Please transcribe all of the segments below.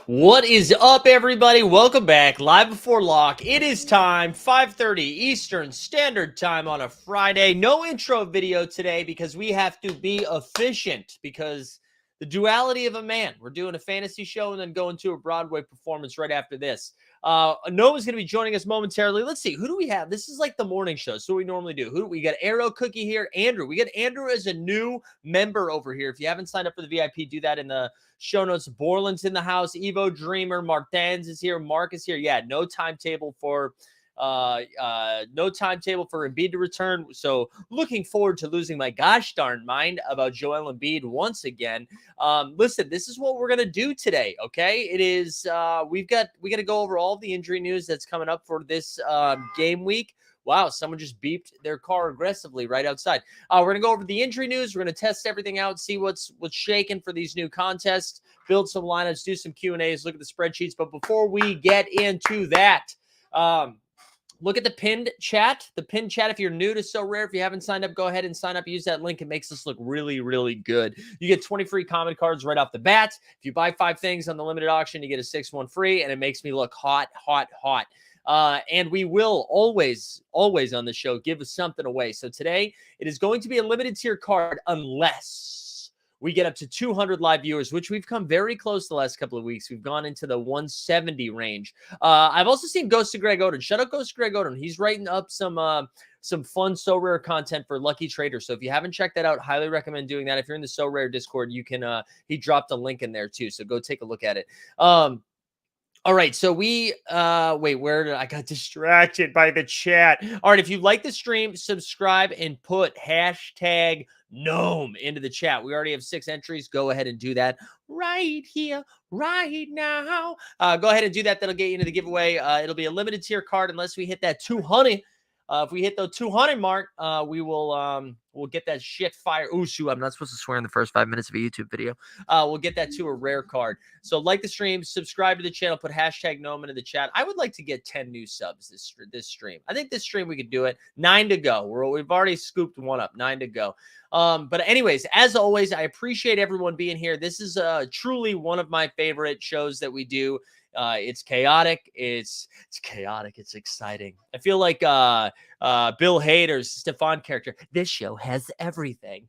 What is up, everybody? Welcome back, live before lock. It is time, 5:30 Eastern Standard Time on a Friday. No intro video today because we have to be efficient because the duality of a man. We're doing a fantasy show and then going to a Broadway performance right after this. Noah's going to be joining us momentarily. Let's see, who do we have? This is like the morning show, so we normally do. Who do we got? Arrow Cookie here. Andrew. We got Andrew as a new member over here. If you haven't signed up for the VIP, do that in the show notes. Borland's in the house. Evo Dreamer. Martens is here. Mark is here. Yeah, no timetable for Embiid to return. So looking forward to losing my gosh darn mind about Joel Embiid once again. Listen, this is what we're gonna do today. Okay, it is we got to go over all the injury news that's coming up for this game week. Wow, someone just beeped their car aggressively right outside. We're going to go over the injury news. We're going to test everything out, see what's shaking for these new contests, build some lineups, do some Q&As, look at the spreadsheets. But before we get into that, look at the pinned chat. The pinned chat, if you're new to Sorare, if you haven't signed up, go ahead and sign up. Use that link. It makes us look really, really good. You get 20 free comment cards right off the bat. If you buy 5 things on the limited auction, you get a 6th one free, and it makes me look hot, hot, hot. And we will always on the show give something away. So today it is going to be a limited tier card unless we get up to 200 live viewers, which we've come very close the last couple of weeks. We've gone into the 170 range. I've also seen Ghost to Greg Oden. Shout out Ghost to Greg Oden. He's writing up some fun So Rare content for Lucky Trader. So if you haven't checked that out, highly recommend doing that. If you're in the So Rare Discord, you can he dropped a link in there too. So go take a look at it. All right, so we wait, where did I got distracted by the chat? All right, if you like the stream, subscribe and put hashtag gnome into the chat. We already have 6 entries. Go ahead and do that right here, right now. Go ahead and do that. That'll get you into the giveaway. It'll be a limited tier card unless we hit that 200. If we hit the 200 mark, we'll get that shit fire. Ooh, shoot, I'm not supposed to swear in the first 5 minutes of a YouTube video. We'll get that to a rare card. So like the stream, subscribe to the channel, put hashtag gnome into the chat. I would like to get 10 new subs this stream. I think this stream we could do it. 9 to go. We've already scooped 1 up. 9 to go. But anyways, as always, I appreciate everyone being here. This is truly one of my favorite shows that we do. It's chaotic. It's chaotic. It's exciting. I feel like Bill Hader's Stefan character. This show has everything.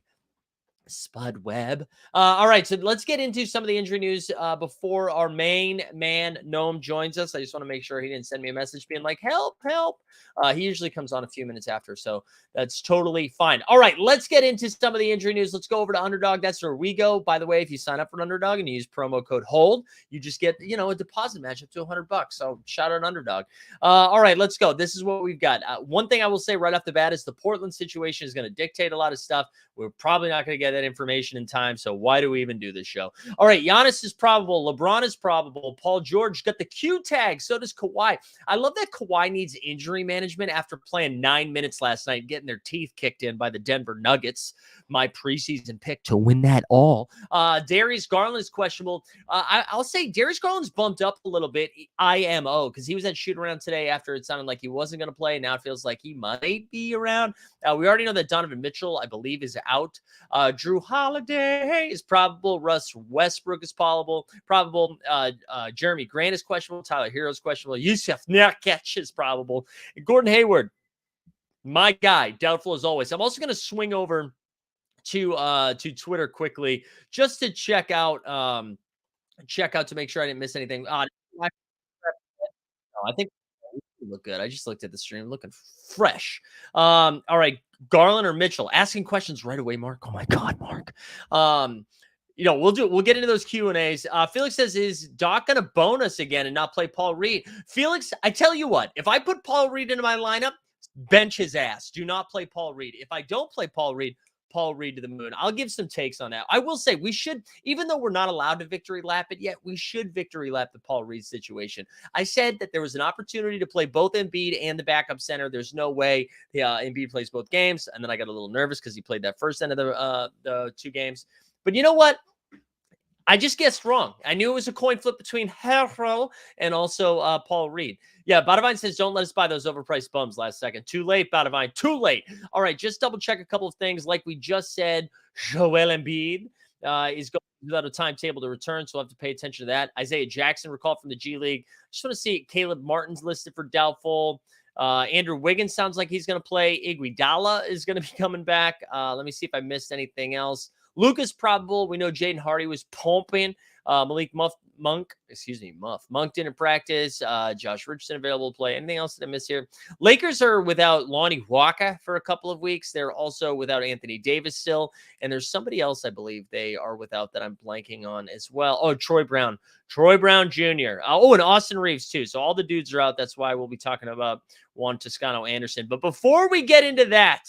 Spud Webb. All right, so let's get into some of the injury news before our main man, Gnome, joins us. I just want to make sure he didn't send me a message being like, help, help. He usually comes on a few minutes after, so that's totally fine. All right, let's get into some of the injury news. Let's go over to Underdog. That's where we go. By the way, if you sign up for Underdog and you use promo code HOLD, you just get, a deposit match up to $100. So shout out Underdog. All right, let's go. This is what we've got. One thing I will say right off the bat is the Portland situation is going to dictate a lot of stuff. We're probably not going to get that information in time, so why do we even do this show? All right, Giannis is probable. LeBron is probable. Paul George got the Q tag. So does Kawhi. I love that Kawhi needs injury management after playing 9 minutes last night, getting their teeth kicked in by the Denver Nuggets, my preseason pick to win that all. Darius Garland is questionable. I'll say Darius Garland's bumped up a little bit, IMO, because he was at shoot around today after it sounded like he wasn't going to play. Now it feels like he might be around. We already know that Donovan Mitchell, I believe, is out. Drew Holiday is probable. Russ Westbrook is probable. Jeremy Grant is questionable. Tyler Hero is questionable. Yusuf Nurkic is probable. And Gordon Hayward, my guy, doubtful as always. I'm also going to swing over to Twitter quickly just to check out to make sure I didn't miss anything. I think look good. I just looked at the stream, looking fresh. All right, Garland or Mitchell, asking questions right away, Mark. Oh my God, Mark. We'll get into those Q&As. Felix says, is Doc going to bonus again and not play Paul Reed? Felix, I tell you what, if I put Paul Reed into my lineup, bench his ass. Do not play Paul Reed. If I don't play Paul Reed to the moon. I'll give some takes on that. I will say we should, even though we're not allowed to victory lap it yet, we should victory lap the Paul Reed situation. I said that there was an opportunity to play both Embiid and the backup center. There's no way Embiid plays both games. And then I got a little nervous because he played that first end of the 2 games. But you know what? I just guessed wrong. I knew it was a coin flip between Herro and also Paul Reed. Yeah, Badavine says, don't let us buy those overpriced bums last second. Too late, Badavine. Too late. All right, just double check a couple of things. Like we just said, Joel Embiid is going without a timetable to return, so we'll have to pay attention to that. Isaiah Jackson recalled from the G League. Just want to see Caleb Martin's listed for doubtful. Andrew Wiggins sounds like he's going to play. Iguodala is going to be coming back. Let me see if I missed anything else. Luka's probable. We know Jaden Hardy was pumping. Malik Monk didn't practice. Josh Richardson available to play. Anything else that I miss here? Lakers are without Lonnie Walker for a couple of weeks. They're also without Anthony Davis still. And there's somebody else I believe they are without that I'm blanking on as well. Oh, Troy Brown Jr. And Austin Reeves too. So all the dudes are out. That's why we'll be talking about Juan Toscano Anderson. But before we get into that,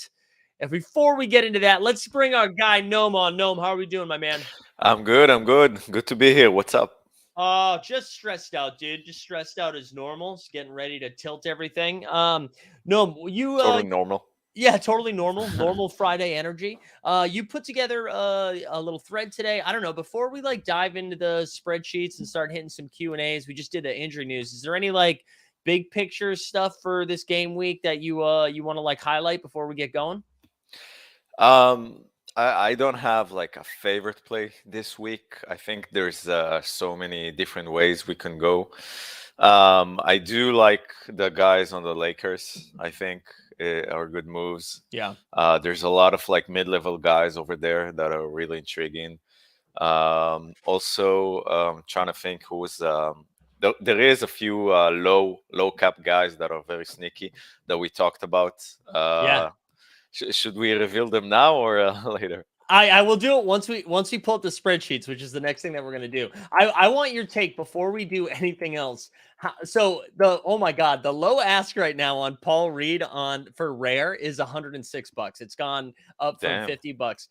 let's bring our guy Gnome on. Gnome, how are we doing, my man? I'm good. Good to be here. What's up? Oh, just stressed out, dude. Just stressed out as normal. Just getting ready to tilt everything. No, you Totally normal. Yeah, totally normal. Normal Friday energy. You put together a little thread today. I don't know. Before we dive into the spreadsheets and start hitting some Q&As, we just did the injury news. Is there any big picture stuff for this game week that you want to highlight before we get going? I don't have a favorite play this week. I think there's so many different ways we can go. I do like the guys on the Lakers. I think are good moves. Yeah. There's a lot of mid-level guys over there that are really intriguing. Also, trying to think who's there is a few low cap guys that are very sneaky that we talked about. Yeah. Should we reveal them now or later? I will do it once we pull up the spreadsheets, which is the next thing that we're going to do. I want your take before we do anything else. Oh my God, the low ask right now on Paul Reed for rare is $106. It's gone up from $50.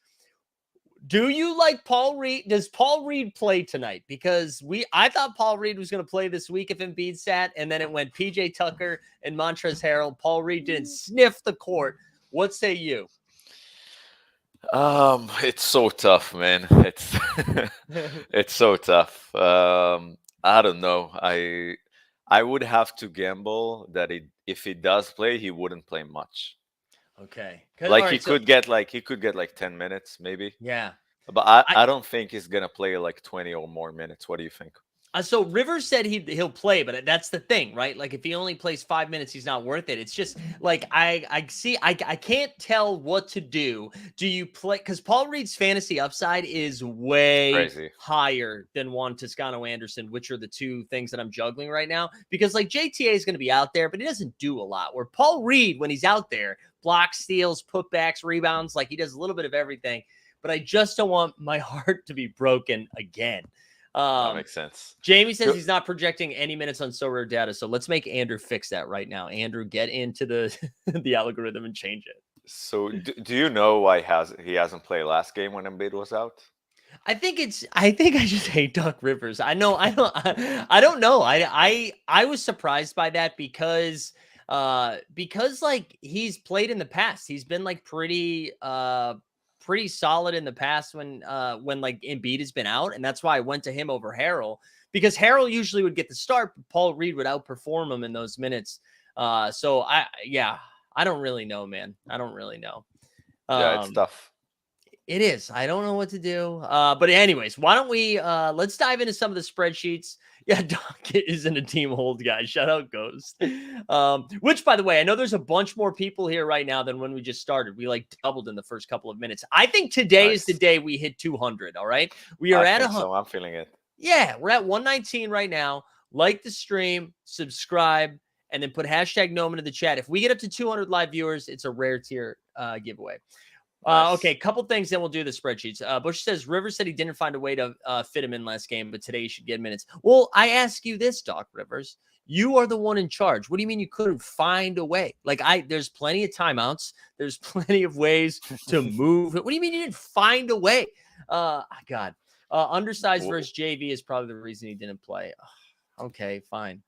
Do you like Paul Reed? Does Paul Reed play tonight? Because I thought Paul Reed was going to play this week if Embiid sat, and then it went PJ Tucker and Montrezl Harrell. Paul Reed didn't sniff the court. What say you? It's so tough, man. It's so tough. I don't know. I would have to gamble that if he does play, he wouldn't play much. Okay. He could get 10 minutes maybe. Yeah. But I don't think he's gonna play 20 or more minutes. What do you think? So Rivers said he'll play, but that's the thing, right? If he only plays 5 minutes, he's not worth it. It's just I can't tell what to do. Do you play? Because Paul Reed's fantasy upside is way crazy higher than Juan Toscano Anderson, which are the two things that I'm juggling right now. Because JTA is going to be out there, but he doesn't do a lot. Where Paul Reed, when he's out there, blocks, steals, putbacks, rebounds, he does a little bit of everything. But I just don't want my heart to be broken again. That makes sense. Jamie says he's not projecting any minutes on Sorare data, so let's make Andrew fix that right now. Andrew, get into the algorithm and change it. So, do you know why he hasn't played last game when Embiid was out? I think I just hate Doc Rivers. I don't know. I was surprised by that because he's played in the past. He's been pretty solid in the past when Embiid has been out, and that's why I went to him over Harrell, because Harrell usually would get the start, but Paul Reed would outperform him in those minutes. So I don't really know, man. I don't really know. Yeah, it's tough. It is. I don't know what to do. But anyways, why don't we let's dive into some of the spreadsheets. Yeah, Doc isn't a team hold guy. Shout out Ghost. Which, by the way, I know there's a bunch more people here right now than when we just started. We doubled in the first couple of minutes. I think today is the day we hit 200. All right, we are at 100. So I'm feeling it. Yeah, we're at 119 right now. Like the stream, subscribe, and then put hashtag Gnome into the chat. If we get up to 200 live viewers, it's a rare tier giveaway. Nice. Okay, couple things, then we'll do the spreadsheets. Bush says, Rivers said he didn't find a way to fit him in last game, but today he should get minutes. Well, I ask you this, Doc Rivers. You are the one in charge. What do you mean you couldn't find a way? There's plenty of timeouts. There's plenty of ways to move. What do you mean you didn't find a way? God. Undersized versus JV is probably the reason he didn't play. Okay, fine.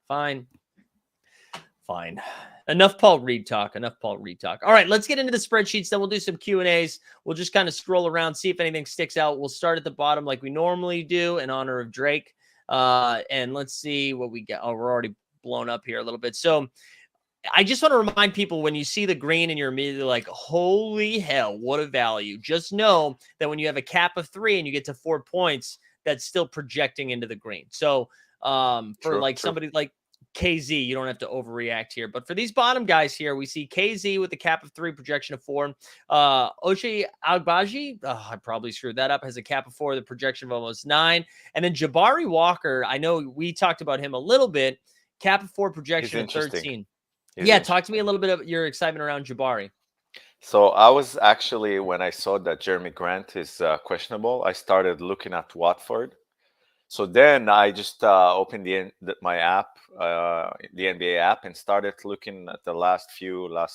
Enough Paul Reed talk. All right, let's get into the spreadsheets. Then we'll do some Q&As. We'll just kind of scroll around, see if anything sticks out. We'll start at the bottom like we normally do in honor of Drake. And let's see what we get. Oh, we're already blown up here a little bit. So I just want to remind people, when you see the green and you're immediately like, holy hell, what a value. Just know that when you have a cap of 3 and you get to 4 points, that's still projecting into the green. So for True, like true. somebody like KZ, you don't have to overreact here. But for these bottom guys here, we see KZ with a cap of 3, projection of 4. Oshie Agbaji, I probably screwed that up, has a cap of 4, the projection of almost 9. And then Jabari Walker, I know we talked about him a little bit, cap of 4, He's projection of interesting. 13. He's Yeah, talk to me a interesting. little bit of your excitement around Jabari. So I was actually, when I saw that Jeremy Grant is questionable, I started looking at Watford. So then I just opened my app, the NBA app, and started looking at the last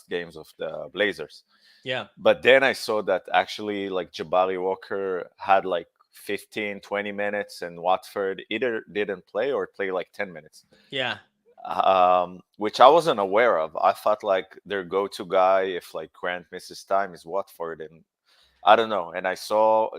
games of the Blazers. Yeah. But then I saw that actually, like, Jabari Walker had like 15, 20 minutes, and Watford either didn't play or play like 10 minutes. Yeah. Which I wasn't aware of. I thought like their go-to guy, if like Grant misses time, is Watford, and I don't know. And I saw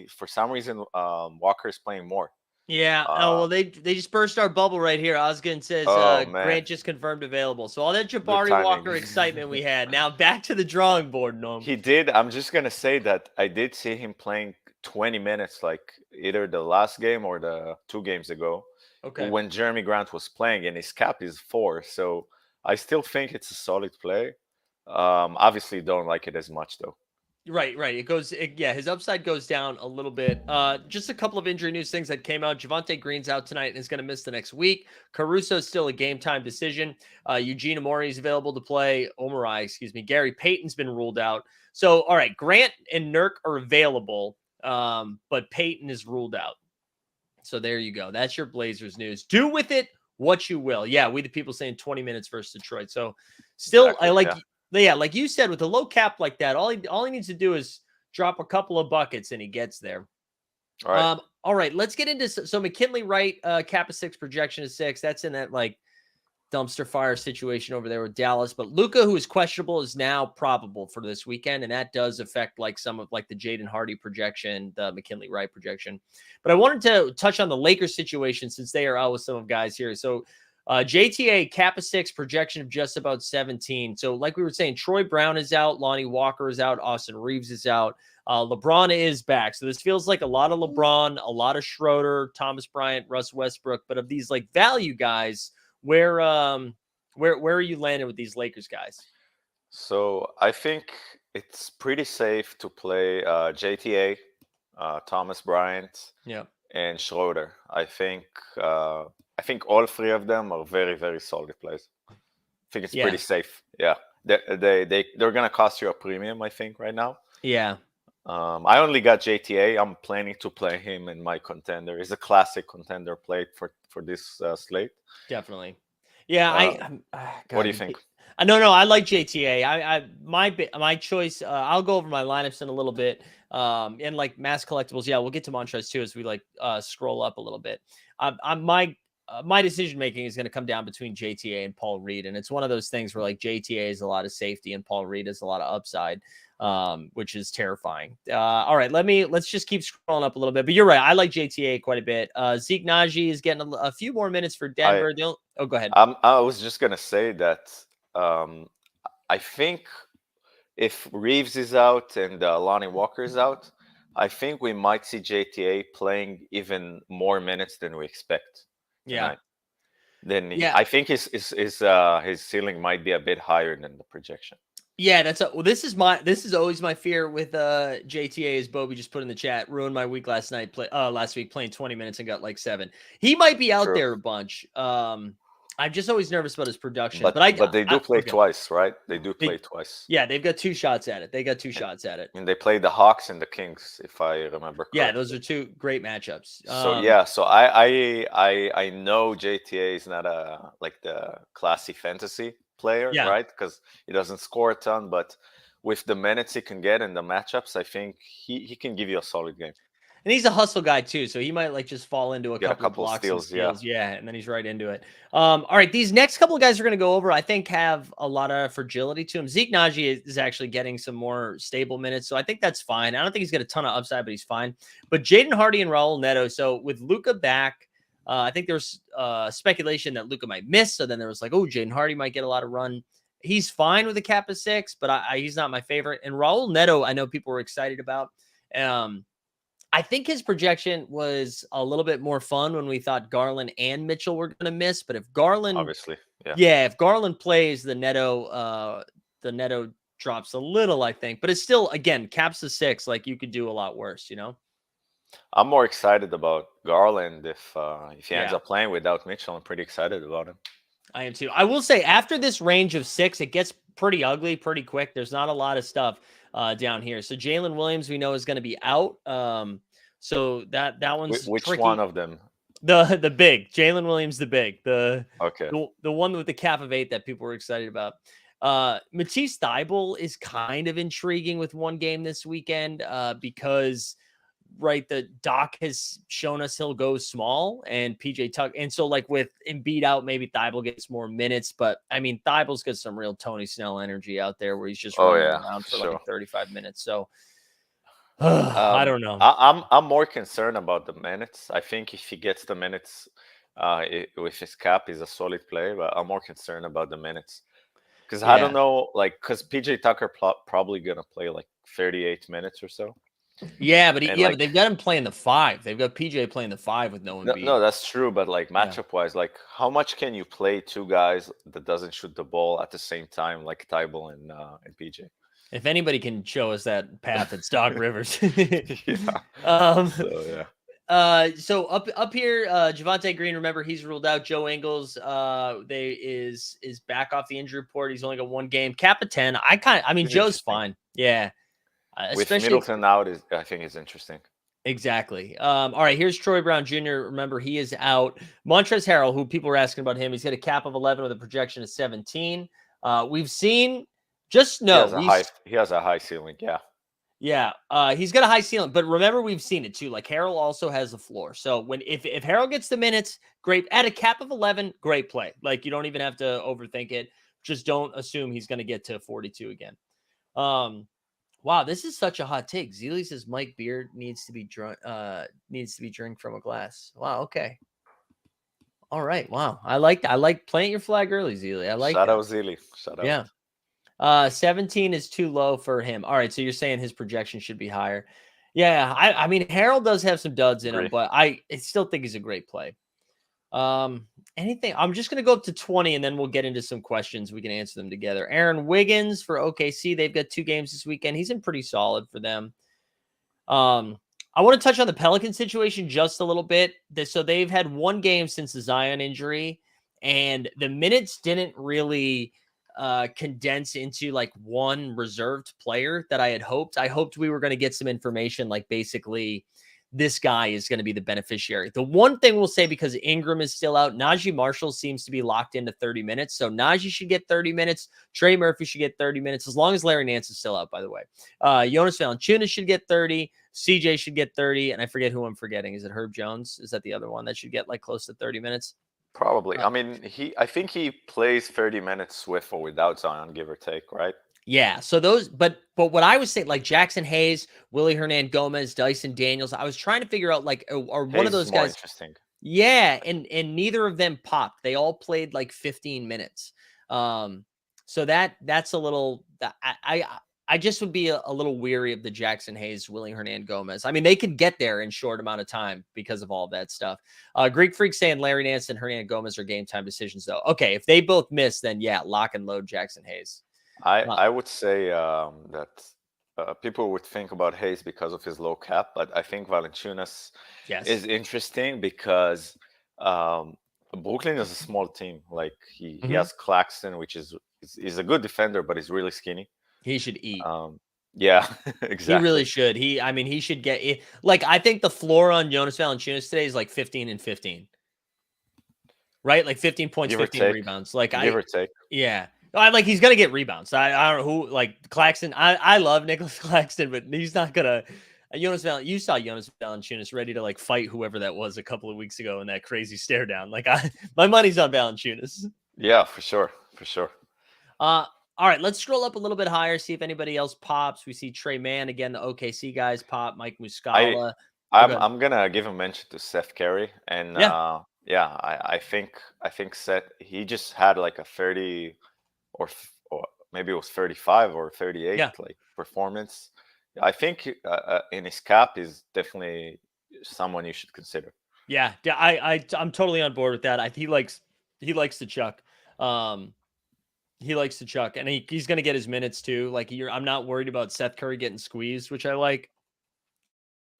for some reason, Walker's playing more. Yeah. Oh, Uh, well, they just burst our bubble right here. Osgood says oh man, Grant just confirmed available. So all that good Jabari timing. Walker excitement we had. Now back to the drawing board, Noam. He did. I'm just gonna say that I did see him playing 20 minutes, like either the last game or the 2 games ago, Okay. when Jeremy Grant was playing, and his cap is 4. So I still think it's a solid play. Obviously, don't like it as much though. Right. Yeah, his upside goes down a little bit. Just a couple of injury news things that came out. Javonte Green's out tonight and is going to miss the next week. Caruso's still a game time decision. Eugene Amori is available to play. Gary Payton's been ruled out. So, all right, Grant and Nurk are available, but Payton is ruled out. So there you go. That's your Blazers news. Do with it what you will. Yeah, we the people saying 20 minutes versus Detroit. So still, Exactly. I like. Yeah. Yeah, like you said, with a low cap like that, all he needs to do is drop a couple of buckets and he gets there. All right. All right, let's get into so McKinley Wright, cap of 6, projection of 6. That's in that like dumpster fire situation over there with Dallas. But Luka, who is questionable, is now probable for this weekend, and that does affect like some of like the Jaden Hardy projection, the McKinley Wright projection. But I wanted to touch on the Lakers situation since they are out with some of guys here. So JTA cap of 6, projection of just about 17. So like we were saying, Troy Brown is out, Lonnie Walker is out, Austin Reeves is out. LeBron is back. So this feels like a lot of LeBron, a lot of Schroeder, Thomas Bryant, Russ Westbrook. But of these like value guys, where are you landing with these Lakers guys? So I think it's pretty safe to play JTA, Thomas Bryant, Yeah. and Schroeder. I think all 3 of them are very, very solid plays. I think it's pretty safe. Yeah, they're gonna cost you a premium, I think, right now. Yeah. I only got JTA. I'm planning to play him in my contender. He's a classic contender play for this slate. Definitely. Yeah. What do you think? No, I like JTA. My choice. I'll go over my lineups in a little bit. And like mass collectibles. Yeah, we'll get to Montrez too as we like scroll up a little bit. My decision making is going to come down between JTA and Paul Reed, and it's one of those things where like JTA is a lot of safety and Paul Reed is a lot of upside, which is terrifying. All right, let's just keep scrolling up a little bit. But you're right, I like JTA quite a bit. Zeke Naji is getting a few more minutes for Denver. Go ahead. I was just gonna say that I think if Reeves is out and Lonnie Walker is out, I think we might see JTA playing even more minutes than we expect tonight. Yeah. I think his ceiling might be a bit higher than the projection. Yeah, this is always my fear with JTA, as Bobby just put in the chat. Ruined my week last week playing 20 minutes and got like 7. He might be out there a bunch. I'm just always nervous about his production. But they do play twice, right? They do play twice. Yeah, they've got 2 shots at it. And they play the Hawks and the Kings, if I remember correctly. Yeah, those are 2 great matchups. So I know JTA is not like the classy fantasy player, right? Because he doesn't score a ton, but with the minutes he can get and the matchups, I think he can give you a solid game. And he's a hustle guy too, so he might like just fall into a couple of blocks steals, and steals. Yeah, and then he's right into it. All right, these next couple of guys we're going to go over, I think, have a lot of fragility to him. Zeke Naji is actually getting some more stable minutes, so I think that's fine. I don't think he's got a ton of upside, but he's fine. But Jaden Hardy and Raul Neto, so with Luka back, I think there's speculation that Luka might miss, so then there was like, oh, Jaden Hardy might get a lot of run. He's fine with a cap of 6, but he's not my favorite. And Raul Neto, I know people were excited about. Um, I think his projection was a little bit more fun when we thought Garland and Mitchell were going to miss. But if Garland, Obviously, yeah. yeah, if Garland plays, the Neto drops a little, I think. But it's still, again, caps of 6. Like you could do a lot worse, you know? I'm more excited about Garland if he ends Yeah. up playing without Mitchell. I'm pretty excited about him. I am too. I will say after this range of 6, it gets pretty ugly pretty quick. There's not a lot of stuff down here. So Jalen Williams, we know, is going to be out. So that one's Which one tricky. of them? The big Jalen Williams, the big Okay. the one with the cap of 8 that people were excited about. Matisse Thybulle is kind of intriguing with one game this weekend because right, the doc has shown us he'll go small and PJ Tuck. And so, like, with Embiid out, maybe Thibault gets more minutes. But I mean, Thibault's got some real Tony Snell energy out there where he's just Oh running yeah, around for for like sure. 35 minutes. So I don't know. I'm more concerned about the minutes. I think if he gets the minutes, with his cap, is a solid play. But I'm more concerned about the minutes because I don't Yeah. know, like, because PJ Tucker probably gonna play like 38 minutes or so, Yeah, but and yeah, but like they've got him playing the 5. They've got PJ playing the 5 with no no, Embiid. no, that's true. But like Yeah. matchup wise, like how much can you play two guys that doesn't shoot the ball at the same time, like Tybal and PJ? If anybody can show us that path, it's Doc Rivers. Yeah. um, So yeah. So up here, Javante Green. Remember, he's ruled out. Joe Ingles, is back off the injury report. He's only got one game. Cap of 10. I mean, It's Joe's interesting. fine. Yeah, With especially Middleton out, is I think is interesting. exactly. All right, here's Troy Brown Jr. Remember, he is out. Montrezl Harrell, who people are asking about him, he's got a cap of 11 with a projection of 17. We've seen. Just He know has a we high he has a high ceiling. Yeah. Yeah, he's got a high ceiling, but remember we've seen it too. Like Harrell also has a floor. So if Harrell gets the minutes, great. At a cap of 11, great play. Like you don't even have to overthink it. Just don't assume he's going to get to 42 again. Wow, this is such a hot take. Zealy says Mike Beard needs to be drunk. Needs to be drink from a glass. Wow. Okay. All right. Wow. I like plant your flag early, Zealy. I like Shout that. out Zilly. Shout out. Yeah. 17 is too low for him. All right, so you're saying his projection should be higher. Yeah, I mean Harold does have some duds in him, Agree. but I still think he's a great play. Anything? I'm just gonna go up to 20 and then we'll get into some questions. We can answer them together. Aaron Wiggins for OKC. They've got 2 games this weekend. He's in pretty solid for them. I want to touch on the Pelican situation just a little bit. So they've had 1 game since the Zion injury, and the minutes didn't really condense into like one reserved player that I had hoped. I hoped we were going to get some information, like basically this guy is going to be the beneficiary. The one thing we'll say, because Ingram is still out, Najee Marshall seems to be locked into 30 minutes. So Najee should get 30 minutes. Trey Murphy should get 30 minutes, as long as Larry Nance is still out, by the way. Jonas Valanciunas should get 30. CJ should get 30. And I forget who I'm forgetting. Is it Herb Jones? Is that the other one that should get like close to 30 minutes? Probably. I mean, I think he plays 30 minutes with or without Zion, give or take, right? Yeah. So those, but what I was saying, like Jackson Hayes, Willie Hernan Gomez, Dyson Daniels, I was trying to figure out like, are one of Hayes is those more guys. interesting. Yeah, and neither of them popped. They all played like 15 minutes. So that's a little. I just would be a little weary of the Jackson Hayes, Willie Hernan Gomez. I mean, they could get there in short amount of time because of all that stuff. Greek Freak saying Larry Nance and Hernan Gomez are game time decisions, though. Okay, if they both miss, then yeah, lock and load Jackson Hayes. I would say that people would think about Hayes because of his low cap, but I think Valanciunas Yes. is interesting because Brooklyn is a small team. Like he has Claxton, which is a good defender, but he's really skinny. He should eat. Yeah, He exactly. really should. I mean, he should get it. Like, I think the floor on Jonas Valanciunas today is like 15 and 15, right? Like 15 points, Give or 15 take. rebounds. Like Give or take. yeah. I like he's gonna get rebounds. I don't know who, like Claxton. I love Nicholas Claxton, but he's not gonna. You saw Jonas Valanciunas ready to like fight whoever that was a couple of weeks ago in that crazy stare down. Like my money's on Valanciunas. Yeah, for sure, for sure. All right, let's scroll up a little bit higher, see if anybody else pops. We see Trey Mann again, the OKC guys pop, Mike I Muscala. I'm gonna give a mention to Seth Curry, and Yeah. yeah, I think Seth, he just had like a 30 or maybe it was 35 or 38, Yeah. like performance. I think in his cap is definitely someone you should consider. Yeah. Yeah. I'm totally on board with that. He likes to chuck. Um, he likes to chuck, and he's going to get his minutes too. Like I'm not worried about Seth Curry getting squeezed, which I like.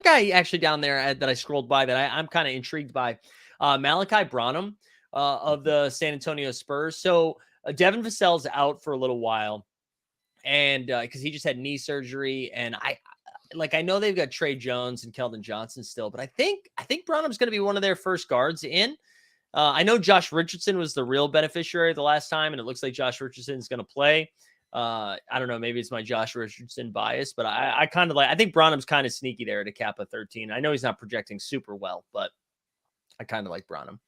Guy actually down there that I scrolled by that I'm kind of intrigued by, Malachi Branham of Mhm. the San Antonio Spurs. So Devin Vassell's out for a little while, and because he just had knee surgery, and I know they've got Trey Jones and Keldon Johnson still, but I think Branham's going to be one of their first guards in. I know Josh Richardson was the real beneficiary the last time, and it looks like Josh Richardson is going to play. I don't know. Maybe it's my Josh Richardson bias, but I kind of I think Branham's kind of sneaky there to cap a 13. I know he's not projecting super well, but I kind of like Branham.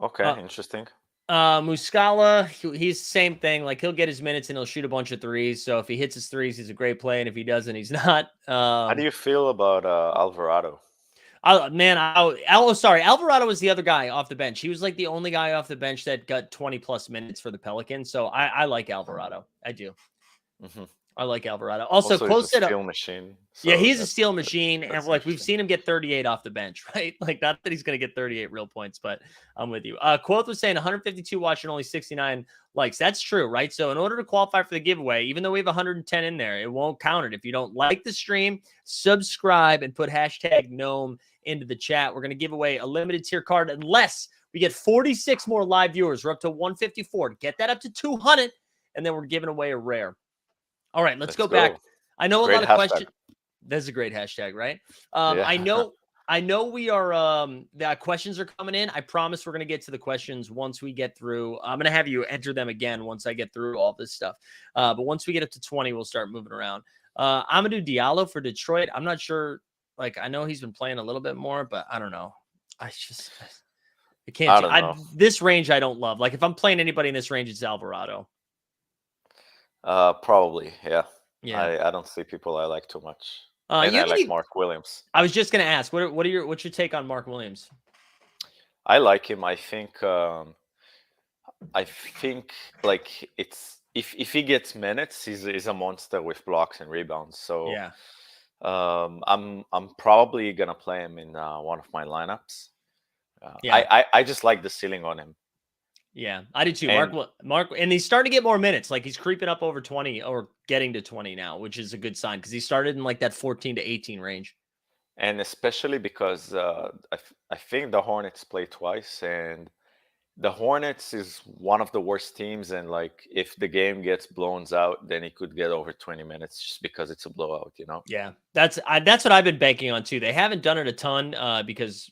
Okay, Uh, interesting. Muscala, he's the same thing. Like he'll get his minutes and he'll shoot a bunch of threes. So if he hits his threes, he's a great play, and if he doesn't, he's not. How do you feel about Alvarado? Sorry. Alvarado was the other guy off the bench. He was like the only guy off the bench that got 20 plus minutes for the Pelicans. So I like Alvarado. I do. Hmm. I like Alvarado. Also, Also, he's a close it up. steal machine, Yeah, so he's a steal machine. And that's like we've interesting. seen him get 38 off the bench, right? Like not that he's going to get 38 real points, but I'm with you. Quoth was saying 152 watch and only 69 likes. That's true, right? So in order to qualify for the giveaway, even though we have 110 in there, it won't count it. If you don't like the stream, subscribe and put hashtag gnome into the chat. We're going to give away a limited tier card unless we get 46 more live viewers. We're up to 154. Get that up to 200, and then we're giving away a rare. All right, let's Let's go back. go. I know a Great lot of hashtag. questions. That's a great hashtag, right? Yeah. I know we are the questions are coming in. I promise we're gonna get to the questions once we get through. I'm gonna have you enter them again once I get through all this stuff. But once we get up to 20, we'll start moving around. Amadou Diallo for Detroit. I'm not sure. Like I know he's been playing a little bit more, but I don't know. I can't I do don't know. this range I don't love. Like if I'm playing anybody in this range, it's Alvarado. Probably, yeah. Yeah. I don't see people I like too much, and You I have like any Mark Williams. I was just gonna ask, what's your take on Mark Williams? I like him. I think like it's if he gets minutes, he's a monster with blocks and rebounds. So Yeah, I'm probably gonna play him in one of my lineups. yeah, I just like the ceiling on him, yeah. I do too. and Mark, and he's starting to get more minutes. Like he's creeping up over 20 or getting to 20 now, which is a good sign because he started in like that 14 to 18 range. especially because I think the Hornets play twice, and the Hornets is one of the worst teams, and like if the game gets blown out, then he could get over 20 minutes just because it's a blowout, you know? Yeah, that's what I've been banking on too. They haven't done it a ton because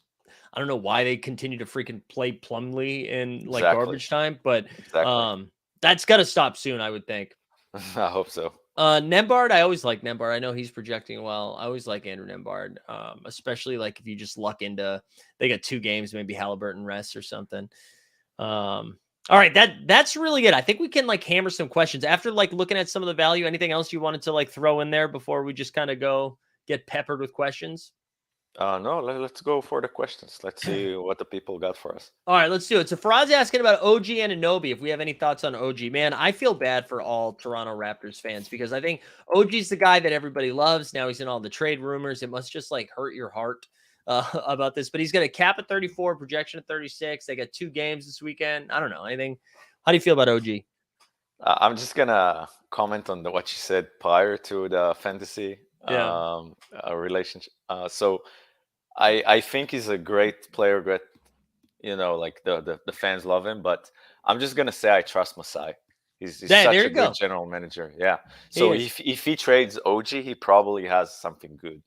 I don't know why they continue to freaking play Plumlee in like Exactly. garbage time, but Exactly. that's got to stop soon, I would think. I hope so. Nembhard, I always like Nembhard. I know he's projecting well. I always like Andrew Nembhard, especially like if you just luck into they got 2 games, maybe Halliburton rests or something. All right, that's really it. I think we can like hammer some questions after like looking at some of the value. Anything else you wanted to like throw in there before we just kind of go get peppered with questions? No, let's go for the questions. Let's see what the people got for us. All right, let's do it. So Faraz asking about OG and Anobi, if we have any thoughts on OG. Man, I feel bad for all Toronto Raptors fans because I think OG's the guy that everybody loves. Now he's in all the trade rumors. It must just like hurt your heart about this. But he's going to cap at 34, projection at 36. They got 2 games this weekend. I don't know anything. How do you feel about OG? I'm just gonna comment on what you said prior to the fantasy Yeah. relationship. So I think he's a great player. Great, like the fans love him. But I'm just gonna say I trust Masai. He's There such you a good go. general manager. Yeah. He So is. if he trades OG, he probably has something good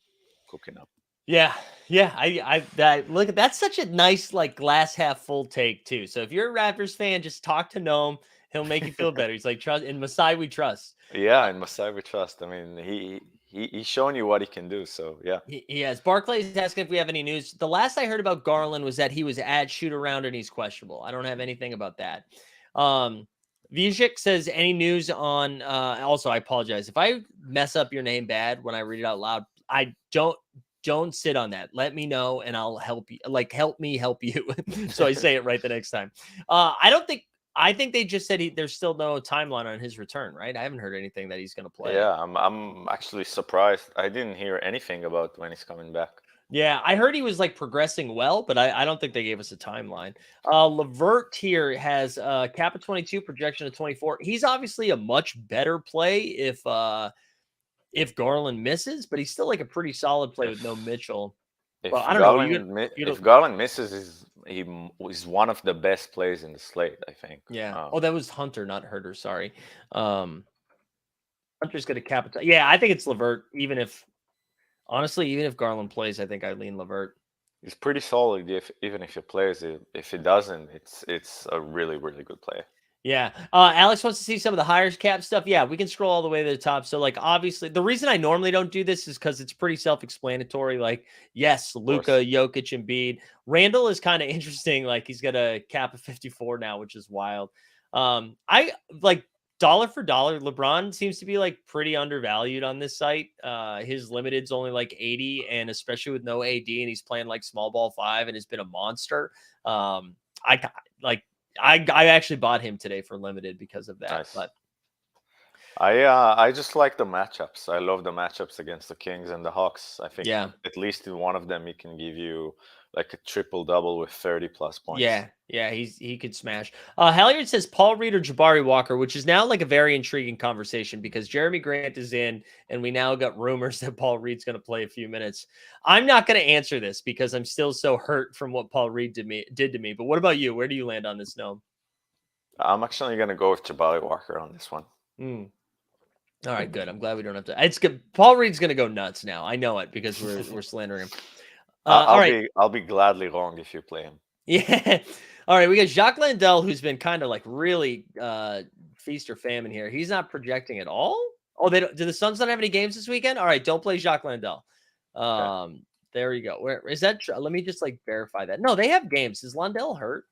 cooking up. Yeah, yeah. That look at that's such a nice like glass half full take too. So if you're a Raptors fan, just talk to Gnome. He'll make you feel better. He's like trust in Masai we trust. Yeah, and Masai we trust. I mean, he's shown you what he can do. So yeah. He has. Barclay's asking if we have any news. The last I heard about Garland was that he was at shoot around and he's questionable. I don't have anything about that. Vijik says any news on also I apologize if I mess up your name bad when I read it out loud. I don't sit on that. Let me know and I'll help you. Like help me help you. So I say it right the next time. I I think they just said there's still no timeline on his return, right? I haven't heard anything that he's going to play. Yeah, I'm actually surprised. I didn't hear anything about when he's coming back. Yeah, I heard he was like progressing well, but I don't think they gave us a timeline. Levert here has cap of 22, projection of 24. He's obviously a much better play if Garland misses, but he's still like a pretty solid play with no If Mitchell. Well, if I don't know. You If don't. Garland misses, is one of the best plays in the slate, I think. Yeah. Oh, that was Hunter, not Herter. Sorry. Hunter's going to cap it. Yeah, I think it's Levert. Honestly, even if Garland plays, I think I lean Levert. He's pretty solid. Even if he plays it, if he doesn't, it's a really really good play. Yeah. Alex wants to see some of the higher cap stuff. Yeah, we can scroll all the way to the top. So, like, obviously, the reason I normally don't do this is because it's pretty self-explanatory. Like, yes, Luka, Jokic, and Embiid. Randall is kind of interesting. Like, he's got a cap of 54 now, which is wild. I like dollar for dollar. LeBron seems to be like pretty undervalued on this site. His limited's only like 80, and especially with no AD, and he's playing like small ball 5 and has been a monster. I like. I actually bought him today for limited because of that. Nice. But I just like the matchups. I love the matchups against the Kings and the Hawks. I think at least in one of them he can give you like a triple double with 30+ points. Yeah, he could smash. Halyard says Paul Reed or Jabari Walker, which is now like a very intriguing conversation because Jeremy Grant is in, and we now got rumors that Paul Reed's going to play a few minutes. I'm not going to answer this because I'm still so hurt from what Paul Reed did to me. But what about you? Where do you land on this, Gnome? I'm actually going to go with Jabari Walker on this one. All right, good. I'm glad we don't have to. It's good. Paul Reed's going to go nuts now. I know it because we're slandering him. I'll be gladly wrong if you play him. Yeah. All right, we got Jacques Landell, who's been kind of like really feast or famine here. He's not projecting at all. Oh, do the Suns not have any games this weekend? All right, don't play Jacques Landell. Okay. There you go. Where is that? Let me just like verify that. No, they have games. Is Landell hurt?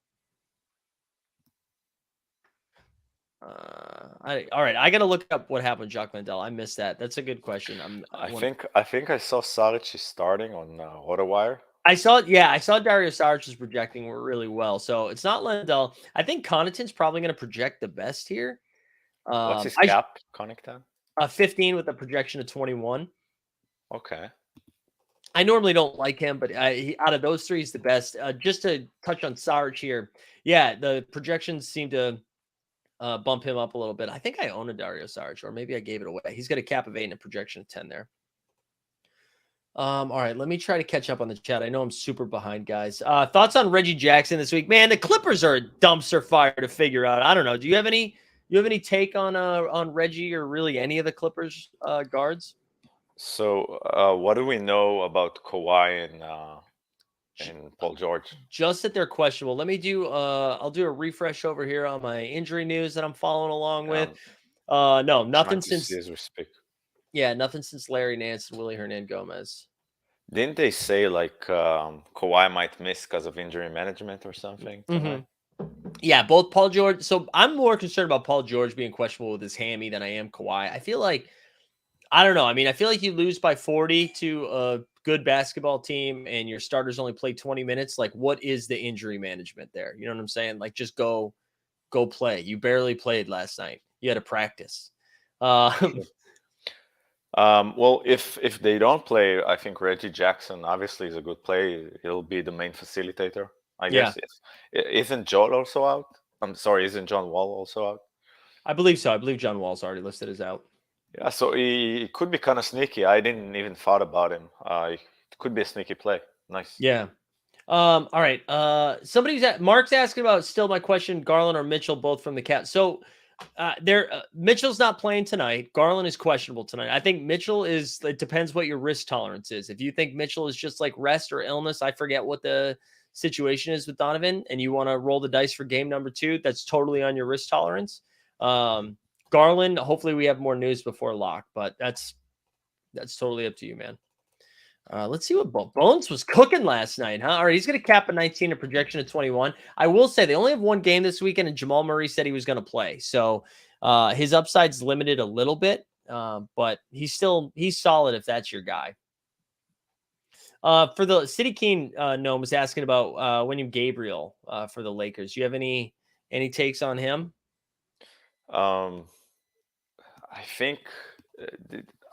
All right. I got to look up what happened with Jacques Landell. I missed that. That's a good question. I think I saw Saric is starting on RotoWire. I saw Dario Saric is projecting really well. So it's not Landell. I think Connaughton's probably going to project the best here. What's his cap, Connaughton? 15 with a projection of 21. Okay. I normally don't like him, but out of those three, he's the best. Just to touch on Saric here. Yeah, the projections seem to bump him up a little bit. I think I own a Dario Saric, or maybe I gave it away. He's got a cap of 8 and a projection of 10 there. All right, let me try to catch up on the chat. I know I'm super behind, guys. Thoughts on Reggie Jackson this week? Man, the Clippers are a dumpster fire to figure out. I don't know. Do you have any take on Reggie or really any of the Clippers guards? So, what do we know about Kawhi and Paul George? Just that they're questionable. Let me do I'll do a refresh over here on my injury news that I'm following along with. No, nothing since as we speak. Yeah, nothing since Larry Nance and Willie Hernangomez. Didn't they say like Kawhi might miss because of injury management or something? Yeah, both Paul George. So I'm more concerned about Paul George being questionable with his hammy than I am Kawhi. I feel like, I don't know. I mean, I feel like you lose by 40 to a good basketball team and your starters only play 20 minutes. Like, what is the injury management there? You know what I'm saying? Like, just go play. You barely played last night. You had to practice. Well, if they don't play, I think Reggie Jackson obviously is a good play. He'll be the main facilitator, I guess. Isn't Joel also out? I'm sorry, isn't John Wall also out? I believe so. I believe John Wall's already listed as out. Yeah, so he could be kind of sneaky. I didn't even thought about him. It could be a sneaky play. Nice. Yeah. All right. Mark's asking about still my question, Garland or Mitchell, both from the Cats. So Mitchell's not playing tonight. Garland is questionable tonight. I think Mitchell it depends what your risk tolerance is. If you think Mitchell is just like rest or illness, I forget what the situation is with Donovan, and you want to roll the dice for game number 2, that's totally on your risk tolerance. Garland, hopefully we have more news before lock, but that's totally up to you, man. Let's see what Bones was cooking last night, huh? All right, he's going to cap a 19, a projection of 21. I will say they only have one game this weekend, and Jamal Murray said he was going to play. So his upside's limited a little bit, but he's solid if that's your guy. For the City King, Gnome was asking about William Gabriel for the Lakers. Do you have any Any takes on him? Um, I think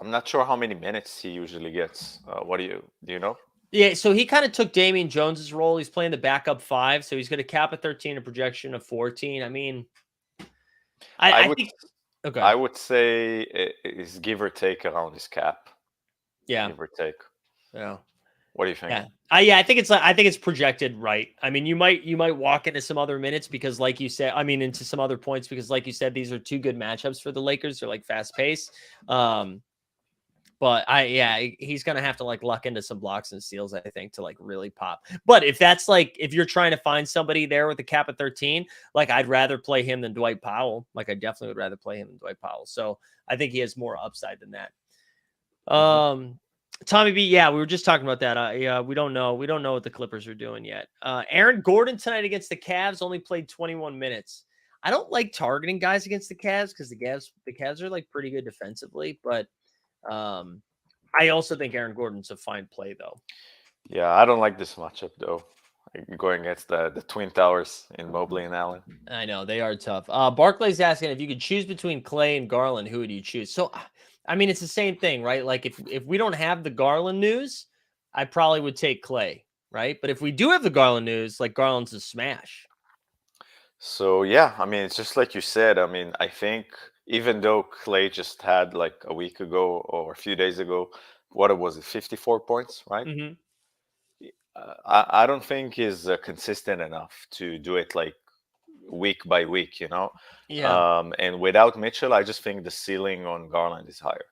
I'm not sure how many minutes he usually gets. What do you know? Yeah, so he kind of took Damian Jones's role. He's playing the backup 5, so he's going to cap at 13, a projection of 14. I mean, I I would think okay. I would say it is give or take around his cap, Yeah. give or take. Yeah. What do you think? Yeah. Yeah, I think it's projected right. I mean, you might walk into some other minutes because like you said, I mean into some other points because like you said these are two good matchups for the Lakers. They're like fast pace. But he's gonna have to like luck into some blocks and steals, I think, to like really pop. But if that's like if you're trying to find somebody there with a cap of 13, like I'd rather play him than Dwight Powell. Like I definitely would rather play him than Dwight Powell. So I think he has more upside than that. Hmm. Tommy B, yeah, we were just talking about that. Yeah, we don't know. We don't know what the Clippers are doing yet. Aaron Gordon tonight against the Cavs only played 21 minutes. I don't like targeting guys against the Cavs because the Cavs are like pretty good defensively, but um, I also think Aaron Gordon's a fine play though. Yeah, I don't like this matchup though. Like, going against the Twin Towers in Mobley and Allen. I know they are tough. Barclay's asking if you could choose between Clay and Garland, who would you choose? So, I mean, it's the same thing, right? Like if we don't have the Garland news, I probably would take Clay, right? But if we do have the Garland news, like Garland's a smash. So yeah, I mean, it's just like you said. I mean, I think even though Clay just had like a week ago or a few days ago, what was it, 54 points, right? Hmm. I don't think is consistent enough to do it like week by week, you know. Yeah. And without Mitchell, I just think the ceiling on Garland is higher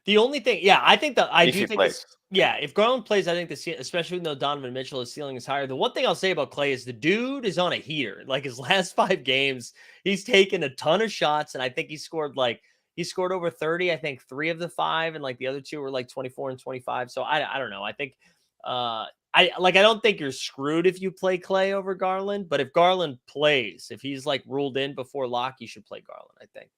The only thing, yeah, I think that I if do he think this. plays. Yeah, if Garland plays, I think especially though Donovan Mitchell's ceiling is higher. The one thing I'll say about Clay is the dude is on a heater. Like his last 5 games, he's taken a ton of shots, and I think he scored over 30. I think 3 of the 5, and like the other 2 were like 24 and 25. So I don't know. I think I don't think you're screwed if you play Clay over Garland, but if Garland plays, if he's like ruled in before lock, you should play Garland. I think.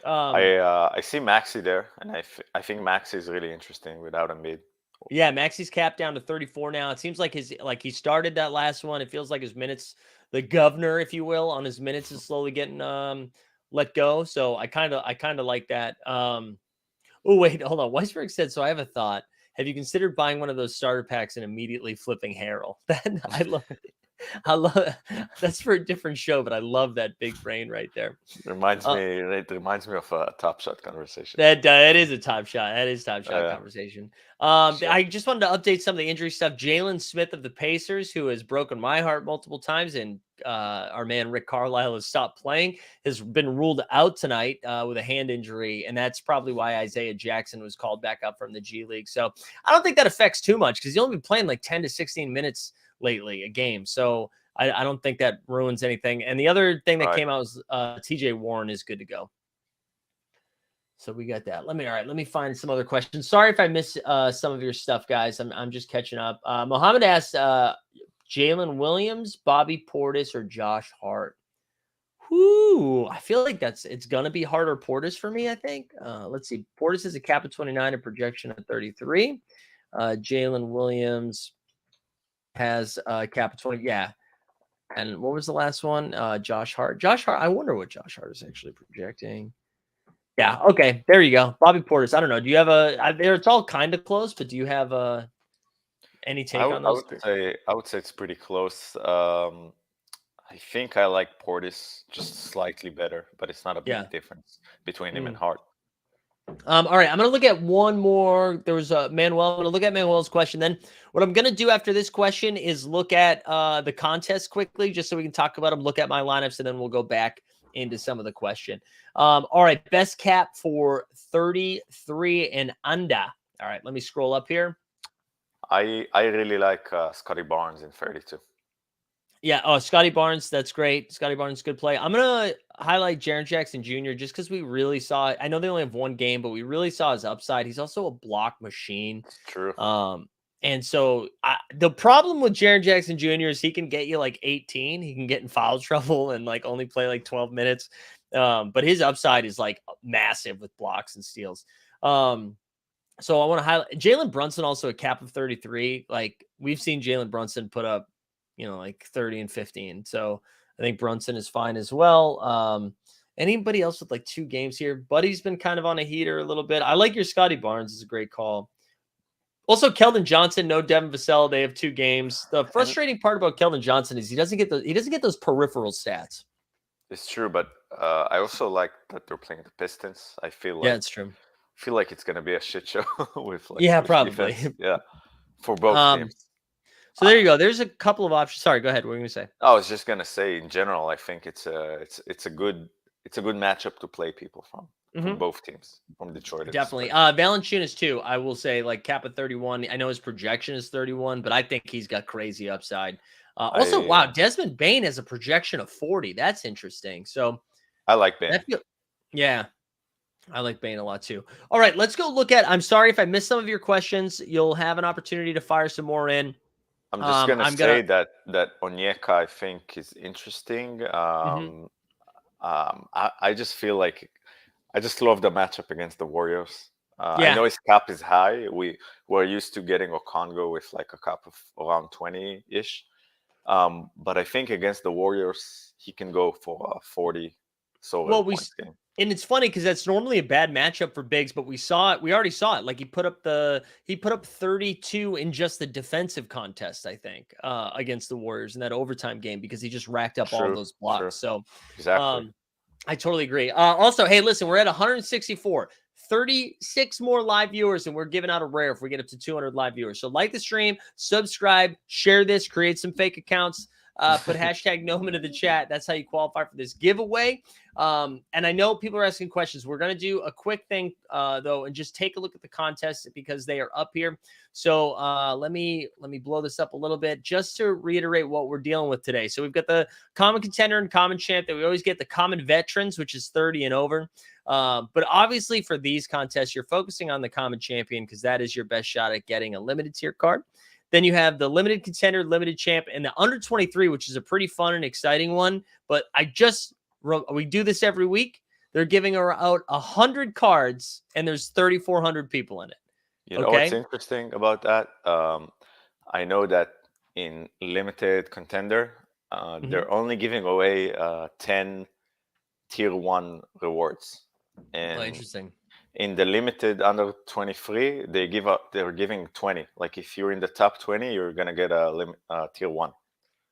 I see Maxi there, and I think Maxi is really interesting without Embiid. Yeah, Maxi's capped down to 34 now. It seems like he started that last one. It feels like his minutes, the governor, if you will, on his minutes is slowly getting let go. So I kind of like that. Oh wait, hold on. Weisberg said, so I have a thought. Have you considered buying one of those starter packs and immediately flipping Harrell? That I love it. I love that's for a different show, but I love that big brain right there. Uh, It reminds me of a Top Shot conversation. that is a top shot. That is top shot Uh, conversation. so I just wanted to update some of the injury stuff. Jalen Smith of the Pacers, who has broken my heart multiple times, and our man Rick Carlisle has stopped playing, has been ruled out tonight with a hand injury, and that's probably why Isaiah Jackson was called back up from the G League. So I don't think that affects too much because he's only been playing like 10 to 16 minutes lately a game. So I don't think that ruins anything. And the other thing that right. came out was TJ Warren is good to go. So we got that. All right, let me find some other questions. Sorry if I miss some of your stuff, guys. I'm just catching up. Mohammed asked Jalen Williams, Bobby Portis, or Josh Hart. Whoo, I feel like it's gonna be Hart Portis for me, I think. Let's see. Portis is a cap of 29, a projection of 33. Jalen Williams has a cap of 20. Yeah. And what was the last one? Josh Hart. Josh Hart. I wonder what Josh Hart is actually projecting. Yeah. Okay. There you go. Bobby Portis. I don't know. Do you have there? It's all kind of close, but do you have any take on I those would three? say it's pretty close. I think I like Portis just slightly better, but it's not a Yeah. big difference between him and Mm. Hart. All right. I'm gonna look at one more. There was a Manuel. I'm gonna look at Manuel's question. Then what I'm gonna do after this question is look at the contest quickly, just so we can talk about them. Look at my lineups, and then we'll go back into some of the question. All right. Best cap for 33 and under. All right. Let me scroll up here. I really like Scotty Barnes in 32. Yeah. Oh, Scotty Barnes. That's great. Scotty Barnes, good play. I'm going to highlight Jaren Jackson Jr. just because we really saw it. I know they only have one game, but we really saw his upside. He's also a block machine. It's true. And so the problem with Jaren Jackson Jr. is he can get you like 18. He can get in foul trouble and like only play like 12 minutes. But his upside is like massive with blocks and steals. So I want to highlight Jalen Brunson, also a cap of 33. Like we've seen Jalen Brunson put up, like 30 and 15. So I think Brunson is fine as well. Anybody else with like 2 games here? Buddy's been kind of on a heater a little bit. I like your Scotty Barnes is a great call. Also, Keldon Johnson, no Devin Vassell. They have 2 games. The And frustrating part about Keldon Johnson is he doesn't get those peripheral stats. it's true, but I also like that they're playing the Pistons. Yeah, it's true. Feel like it's gonna be a shit show Yeah, with probably. defense. Yeah, for both um, teams. so there you go. There's a couple of options. Sorry, go ahead. What were you gonna say? I was just gonna say, in general, I think it's a good matchup to play people from Hmm. both teams, from Detroit and Definitely. Spurs. Valanciunas too. I will say like cap at 31. I know his projection is 31, but I think he's got crazy upside. Also, I wow, Desmond Bain has a projection of 40. That's interesting. So I like Ben. that feel, yeah, I like Bain a lot too. All right, let's go look at. I'm sorry if I missed some of your questions. You'll have an opportunity to fire some more in. I'm just gonna I'm gonna. say that Onyeka I think is interesting. Mhm. I just feel like I just love the matchup against the Warriors. I Yeah. know his cap is high. We're used to getting Okongo with like a cap of around 20 ish. But I think against the Warriors, he can go for a 40 solo Well, points game. and it's funny because that's normally a bad matchup for bigs, but we saw it. We already saw it. Like he put up 32 in just the defensive contest, I think, against the Warriors in that overtime game because he just racked up all True, those true, blocks. So, exactly. um, I totally agree. Also, hey, listen, we're at 164, 36 more live viewers, and we're giving out a rare if we get up to 200 live viewers. So, like the stream, subscribe, share this, create some fake accounts. Put hashtag Gnome into the chat. That's how you qualify for this giveaway. And I know people are asking questions. We're going to do a quick thing, though, and just take a look at the contest because they are up here. So let me blow this up a little bit just to reiterate what we're dealing with today. So we've got the common contender and common champ that we always get, the common veterans, which is 30 and over. But obviously for these contests, you're focusing on the common champion because that is your best shot at getting a limited tier card. Then you have the limited contender, limited champ, and the under 23, which is a pretty fun and exciting one. But we do this every week. They're giving out 100 cards, and there's 3,400 people in it. You know what's Okay. interesting about that? I know that in limited contender, Mhm. they're only giving away 10 tier one rewards, Oh, and interesting. in the limited under 23, they're giving 20. Like if you're in the top 20, you're gonna get a tier one.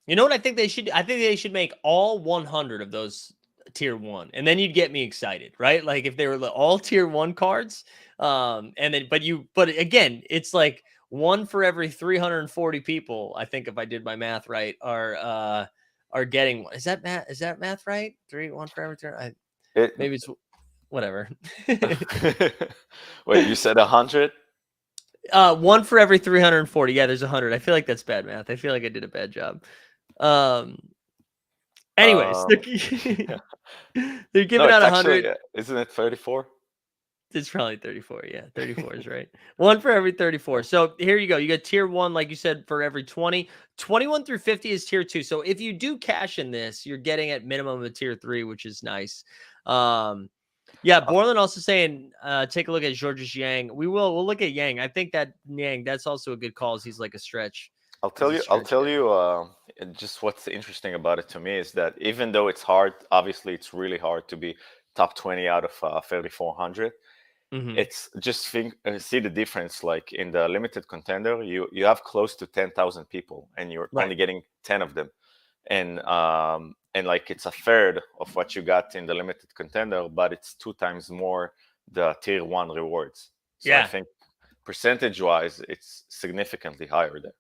You know what I think they should? I think they should make all 100 of those tier one, and then you'd get me excited, right? Like if they were all tier one cards, and then but again, it's like one for every 340 people. I think if I did my math right, are getting one. Is that math? Is that math right? One for every three. It. Maybe it's whatever. Wait, you said 100? One for every 340. Yeah, there's 100. I feel like that's bad math. I feel like I did a bad job. Um, anyways, Um, they're no, giving out it's actually 100. isn't it 34? It's probably 34. Yeah, 34 is right. One for every 34. So here you go. You got tier one, like you said, for every 20. 21 through 50 is tier two. So if you do cash in this, you're getting at minimum a tier three, which is nice. Yeah, I'll, Borland also saying, take a look at Georges Yang. We'll look at Yang. I think that Yang, that's also a good call as he's like a stretch. I'll He's tell a you. I'll stretch tell guy. you. Just what's interesting about it to me is that even though it's hard, obviously it's really hard to be top 20 out of 3,400. Mm-hmm. It's just see the difference. Like in the limited contender, you have close to 10,000 people, and you're Right. only getting 10 of them, and like it's a third of what you got in the limited contender, but it's 2 times more the tier one rewards. So I Yeah. think percentage wise, it's significantly higher there.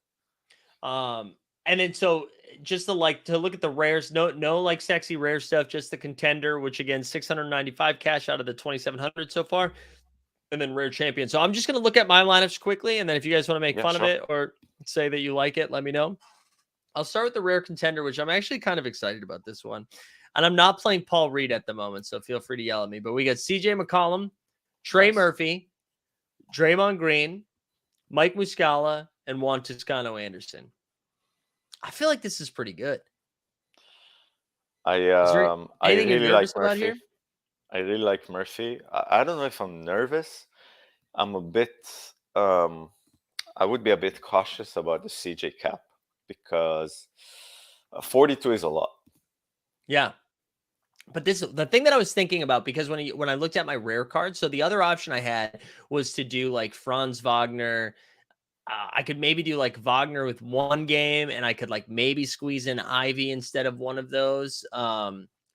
And then so just to look at the rares, no like sexy rare stuff, just the contender, which again 695 cash out of the 2,700 so far, and then rare champion. So I'm just gonna look at my lineups quickly, and then if you guys want to make Yeah, fun of sure. it or say that you like it, let me know. I'll start with the rare contender, which I'm actually kind of excited about this one. And I'm not playing Paul Reed at the moment, so feel free to yell at me. But we got CJ McCollum, Trey Nice. Murphy, Draymond Green, Mike Muscala, and Juan Toscano Anderson. I feel like this is pretty good. Is there I anything you're really like nervous about Murphy. here? I really like Murphy. I don't know if I'm nervous. I'm a bit. Um, I would be a bit cautious about the CJ cap because 42 is a lot. Yeah. But the thing that I was thinking about, because when I looked at my rare cards, so the other option I had was to do like Franz Wagner. I could maybe do like Wagner with one game, and I could like maybe squeeze in Ivy instead of one of those,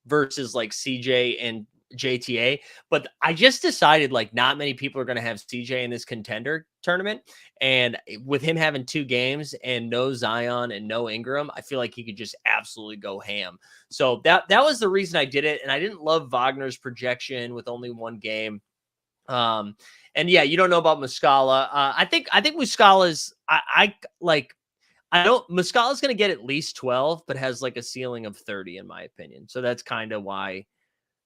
versus like CJ and JTA. But I just decided like not many people are going to have CJ in this contender tournament. And with him having two games and no Zion and no Ingram, I feel like he could just absolutely go ham. So that was the reason I did it. And I didn't love Wagner's projection with only one game. Um, and yeah, you don't know about Muscala. I think Muscala's I like I don't Muscala's going to get at least 12, but has like a ceiling of 30 in my opinion. So that's kind of why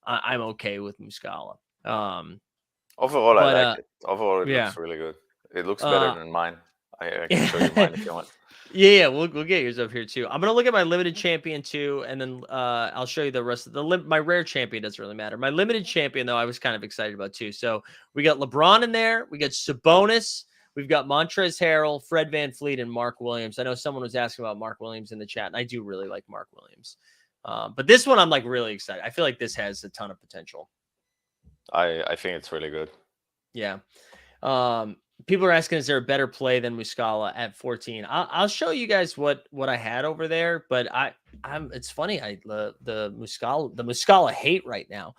I'm okay with Muscala. Overall, I But like it. Overall, it yeah. looks really good. It looks better Uh than mine. I can show you yeah, mine if you want. yeah, we'll get yours up here too. I'm gonna look at my limited champion too, and then I'll show you the rest of my rare champion doesn't really matter. My limited champion though, I was kind of excited about too. So we got LeBron in there, we got Sabonis, we've got Montrezl Harrell, Fred Van Fleet, and Mark Williams. I know someone was asking about Mark Williams in the chat, and I do really like Mark Williams. But this one I'm like really excited. I feel like this has a ton of potential. I think it's really good. Yeah. Um, People are asking, is there a better play than Muscala at 14? I'll show you guys what I had over there, but I'm it's funny. The Muscala hate right now.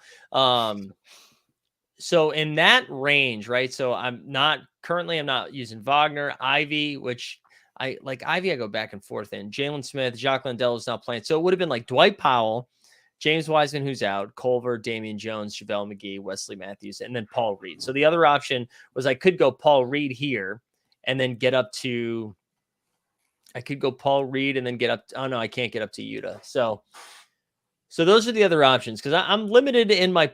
So in that range, right? So I'm not using Wagner, Ivy, which I like Ivy. I go back and forth in Jalen Smith, Jacques Landell is not playing. So it would have been like Dwight Powell, James Wiseman, who's out, Culver, Damian Jones, JaVale McGee, Wesley Matthews, and then Paul Reed. So the other option was I could go Paul Reed here and then get up to, I could go Paul Reed and then get up. Oh no, I can't get up to Utah. So those are the other options because I'm limited in my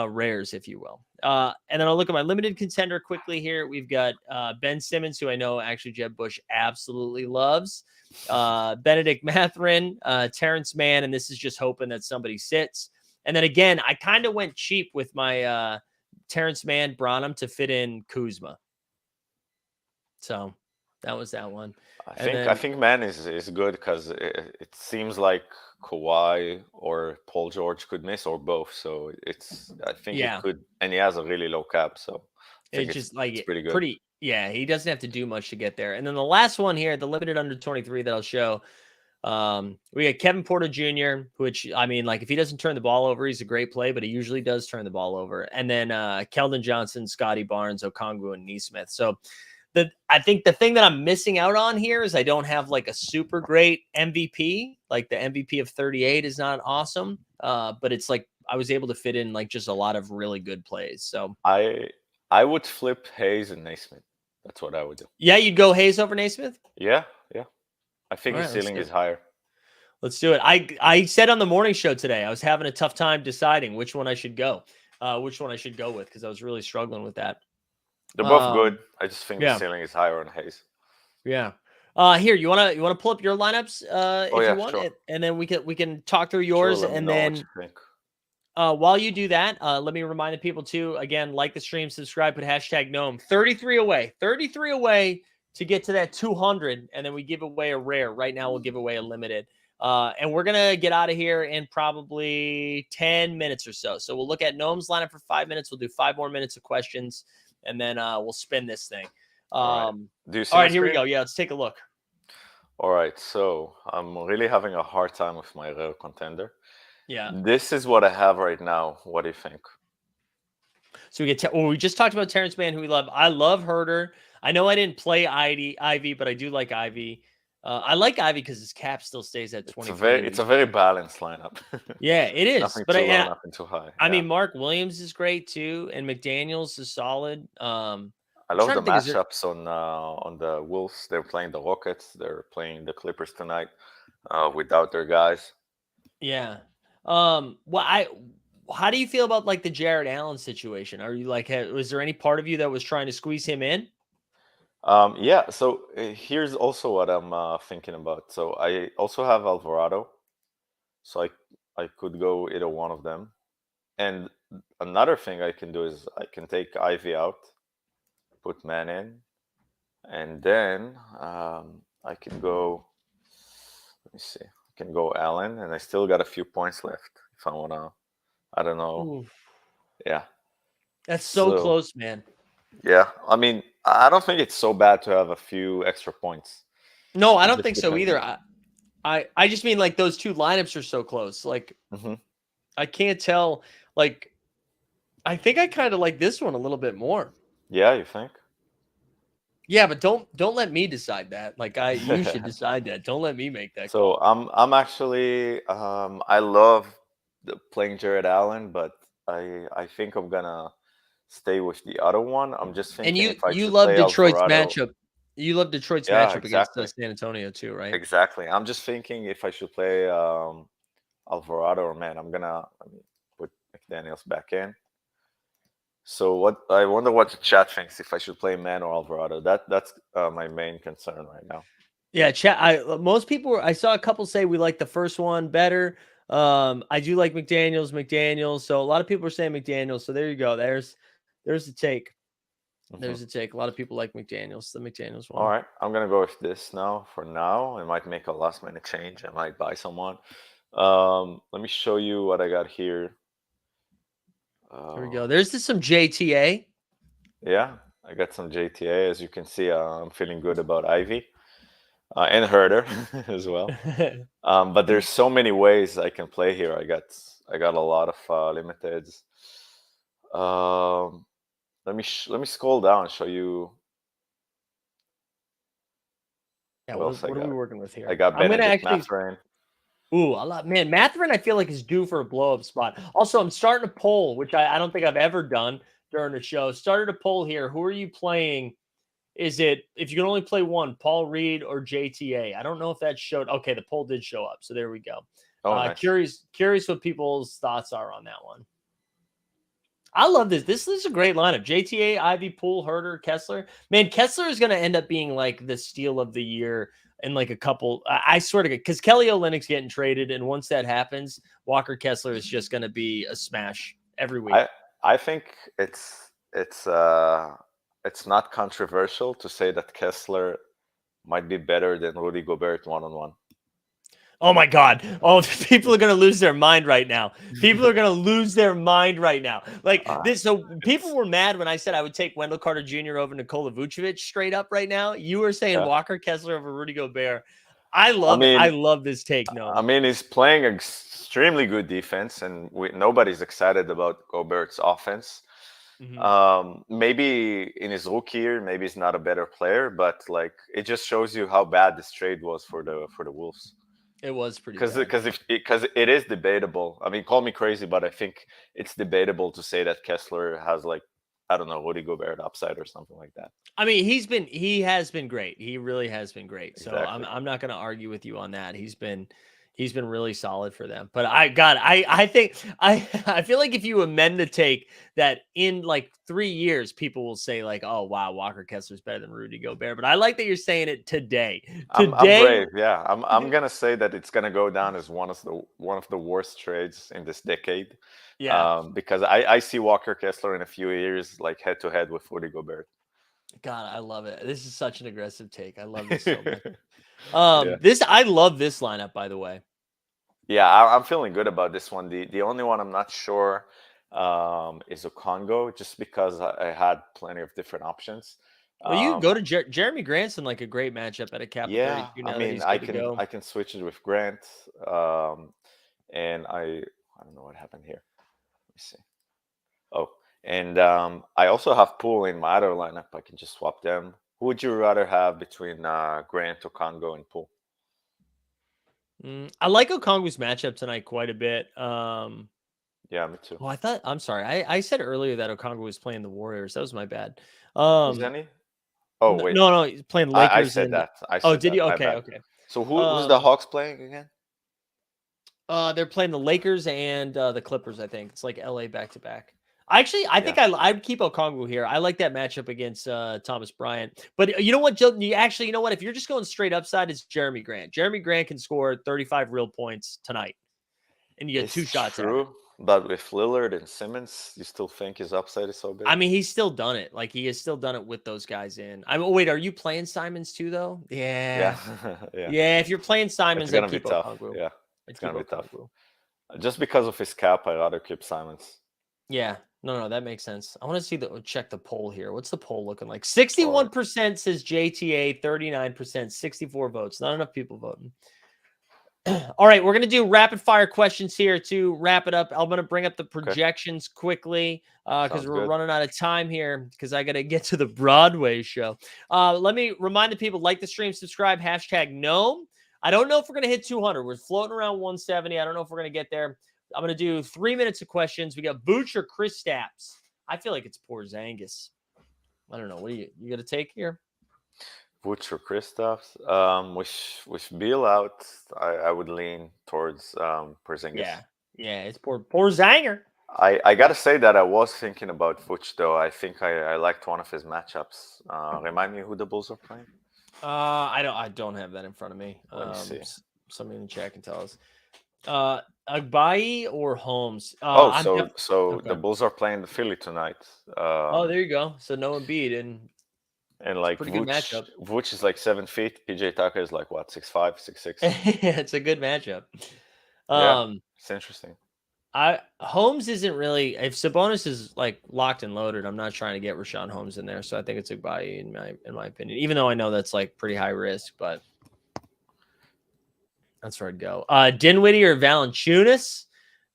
rares, if you will. And then I'll look at my limited contender quickly here. We've got Ben Simmons, who I know actually Jeb Bush absolutely loves. Benedict Matherin, Terrence Mann, and this is just hoping that somebody sits. And then again, I kind of went cheap with my Terrence Mann, Branham to fit in Kuzma. So that was that one. I think man is good because it seems like Kawhi or Paul George could miss or both. So it's I think he Yeah, could, and he has a really low cap. So I think it's just like it's pretty good. pretty. Yeah, he doesn't have to do much to get there. And then the last one here, the limited under 23 that I'll show. We got Kevin Porter Jr., which I mean, like if he doesn't turn the ball over, he's a great play, but he usually does turn the ball over. And then Keldon Johnson, Scotty Barnes, Okongwu, and Neesmith. So I think the thing that I'm missing out on here is I don't have like a super great MVP. Like the MVP of 38 is not awesome, but it's like I was able to fit in like just a lot of really good plays. So I would flip Hayes and Naismith. That's what I would do. yeah, you'd go Hayes over Naismith. Yeah, yeah. I All think his right, let's ceiling do is it. higher. Let's do it. I said on the morning show today I was having a tough time deciding which one I should go with because I was really struggling with that. They're both good. Um, I just think the yeah, ceiling is higher on Hayes. yeah. Here, you wanna pull up your lineups Oh if you yeah, want sure. it, and then we can talk through Sure, yours, let me and know what then you think. while you do that, let me remind the people too. Again, like the stream, subscribe, put hashtag #Gnome. 33 away to get to that 200, and then we give away a rare. Right now, we'll give away a limited. And we're gonna get out of here in probably 10 minutes or so. So we'll look at Gnome's lineup for 5 minutes. We'll do 5 more minutes of questions, and then we'll spin this thing. All right. Do you see All my right, here we screen? go. Yeah, let's take a look. All right. So I'm really having a hard time with my rare contender. Yeah. This is what I have right now. What do you think? So we just talked about Terrence Mann, who we love. I love Herder. I know I didn't play Ivy, but I do like Ivy. I like Ivy because his cap still stays at 23. It's a very balanced lineup. Yeah, it is. Nothing But too low, nothing too high. I Yeah. mean, Mark Williams is great too, and McDaniels is solid. I I'm love trying the to think. Is there? matchups on the Wolves. They're playing the Rockets. They're playing the Clippers tonight without their guys. Yeah. Well, how do you feel about like the Jared Allen situation? Are you like, was there any part of you that was trying to squeeze him in? Yeah. So here's also what I'm thinking about. So I also have Alvarado. So I could go either one of them. And another thing I can do is I can take Ivy out, put Man in, and then I can go. Let me see. I can go Allen, and I still got a few points left if I wanna. I don't know. Ooh, Yeah. that's so So close, man. yeah, I mean, I don't think it's so bad to have a few extra points. No, I It don't just think so depends. either. I just mean like those two lineups are so close. Like Hmm. I can't tell. Like I think I kind of like this one a little bit more. Yeah, you think? Yeah, but don't let me decide that. Like you should decide that. Don't let me make that So call. I'm actually I love playing Jared Allen, but I think I'm gonna stay with the other one. I'm just And thinking you if I you should love play Detroit's Alvarado. matchup. You love Detroit's Yeah, matchup against exactly. San Antonio too, right? Exactly. I'm just thinking if I should play Alvarado or man. Let me put McDaniel's back in. So what I wonder what the chat thinks if I should play Man or Alvarado. That's my main concern right now. Yeah, chat. Most people I saw a couple say we like the first one better. I do like McDaniels. So a lot of people are saying McDaniels. So there you go. There's the take. Hmm. There's a take. A lot of people like McDaniels, the McDaniels All one. right, I'm gonna go with this now. For now, I might make a last minute change. I might buy someone. Let me show you what I got here. There we go. Uh, There's some JTA. yeah, I got some JTA. As you can see, I'm feeling good about Ivy and Herder as well. But there's so many ways I can play here. I got a lot of limiteds. Um, let me scroll down and show you Yeah, what else I what are we got. working with I here? got I'm gonna Benedict actually. Mathurin. Ooh, I love man. Matherin, I feel like is due for a blow up spot. Also, I'm starting a poll, which I don't think I've ever done during the show. Started a poll here. Who are you playing? Is it if you can only play one, Paul Reed or JTA? I don't know if that showed. Okay, the poll did show up, so there we go. Oh, nice. Curious what people's thoughts are on that one. I love this. This is a great lineup. JTA, Ivy, Poole, Herder, Kessler. Man, Kessler is going to end up being like the steal of the year in like a couple. I swear to God, because Kelly Olynyk's getting traded, and once that happens, Walker Kessler is just going to be a smash every week. I I think it's not controversial to say that Kessler might be better than Rudy Gobert one on one. Oh my God. Oh, people are going to lose their mind right now. People are going to lose their mind right now. Like this. So people It's were mad when I said I would take Wendell Carter Jr. over Nikola Vucevic straight up right now. You were saying yeah. Walker Kessler over Rudy Gobert. I I love it. I mean, love this take, Noam. he's playing extremely good defense, and nobody's excited about Gobert's offense. Mhm. Maybe in his rookie year, maybe he's not a better player, but like it just shows you how bad this trade was for the Wolves. It was pretty Because bad. because it is debatable. I mean, call me crazy, but I think it's debatable to say that Kessler has like I don't know Rudy Gobert upside or something like that. I mean, he has been great. He really has been great. So Exactly. I'm not going to argue with you on that. He's been really solid for them. But I think I feel like if you amend the take that in like 3 years people will say like, "Oh, wow, Walker Kessler's better than Rudy Gobert." But I like that you're saying it today. I'm Today, brave. Yeah, I'm gonna say that it's gonna go down as one of the worst trades in this decade, yeah. because I see Walker Kessler in a few years like head to head with Rudy Gobert. God, I love it. This is such an aggressive take. I love this so much. Yeah. This I love this lineup by the way. Yeah, I'm feeling good about this one. The only one I'm not sure is a Congo, just because I had plenty of different options. Well, you go Um, to Jeremy Granson like a great matchup at a cap of yeah, 32 I now that mean he's good to I go. can switch it with Grant, um, and I don't know what happened here. Let me see. Oh, and I also have Pool in my other lineup. I can just swap them. Who would you rather have between Grant or Congo and Pool? I like Okongwu's matchup tonight quite a bit. Yeah, me too. Well, I'm sorry. I said earlier that Okongwu was playing the Warriors. That was my bad. Is Um, any? Oh wait, no, he's playing I Lakers said and that. I oh, said did that. you? My Okay, bad. okay. So who's the Um, Hawks playing again? they're playing the Lakers and the Clippers. I think it's like LA back to back. I Yeah. think I'd keep Okongwu here. I like that matchup against Thomas Bryant. But you know what, Joe? You know what? If you're just going straight upside, it's Jeremy Grant. Jeremy Grant can score 35 real points tonight, and you get two It's shots at it. true. But with Lillard and Simmons, you still think his upside is so big? I mean, he's still done it. Like he has still done it with those guys in. I mean, wait, are you playing Simons too though? Yeah, Yeah. yeah. Yeah, if you're playing It's Simons, I'd gonna be keep tough. Okongwu. Yeah, I'd it's keep gonna be tough. Okongwu. Just because of his cap, I'd rather keep Simons. Yeah. No, that makes sense. I want to see check the poll here. What's the poll looking like? Or 61% says JTA, 39%, 64 votes. Not enough people voting. All right, we're going to do rapid fire questions here to wrap it up. I'm going to bring up the projections quickly because sounds we're good. running out of time here because I got to get to the Broadway show. Let me remind the people, like the stream, subscribe, hashtag #Gnome. I don't know if we're going to hit 200. We're floating around 170. I don't know if we're going to get there. I'm going to do 3 minutes of questions. We got Booch or Chris Stapps. I feel like it's Porzingis. I don't know. What do you got to take here? Vooch or Kristaps. With Beal out, I would lean towards Porzingis. Yeah, it's Porzinger. I gotta say that I was thinking about Vooch though. I think I liked one of his matchups. Remind me who the Bulls are playing. I don't have that in front of me. Let me see. Somebody in the chat can tell us. Agbayi or Holmes? So the Bulls are playing the Philly tonight. There you go. So no Embiid and like pretty good matchup. Vooch is like 7 feet. PJ Tucker is like what 6'5", 6'6". It's a good matchup. Yeah, it's interesting. Holmes isn't really, if Sabonis is like locked and loaded, I'm not trying to get Rashawn Holmes in there. So I think it's Agbayi in my opinion, even though I know that's like pretty high risk, but that's where I'd go. Dinwiddie or Valanciunas?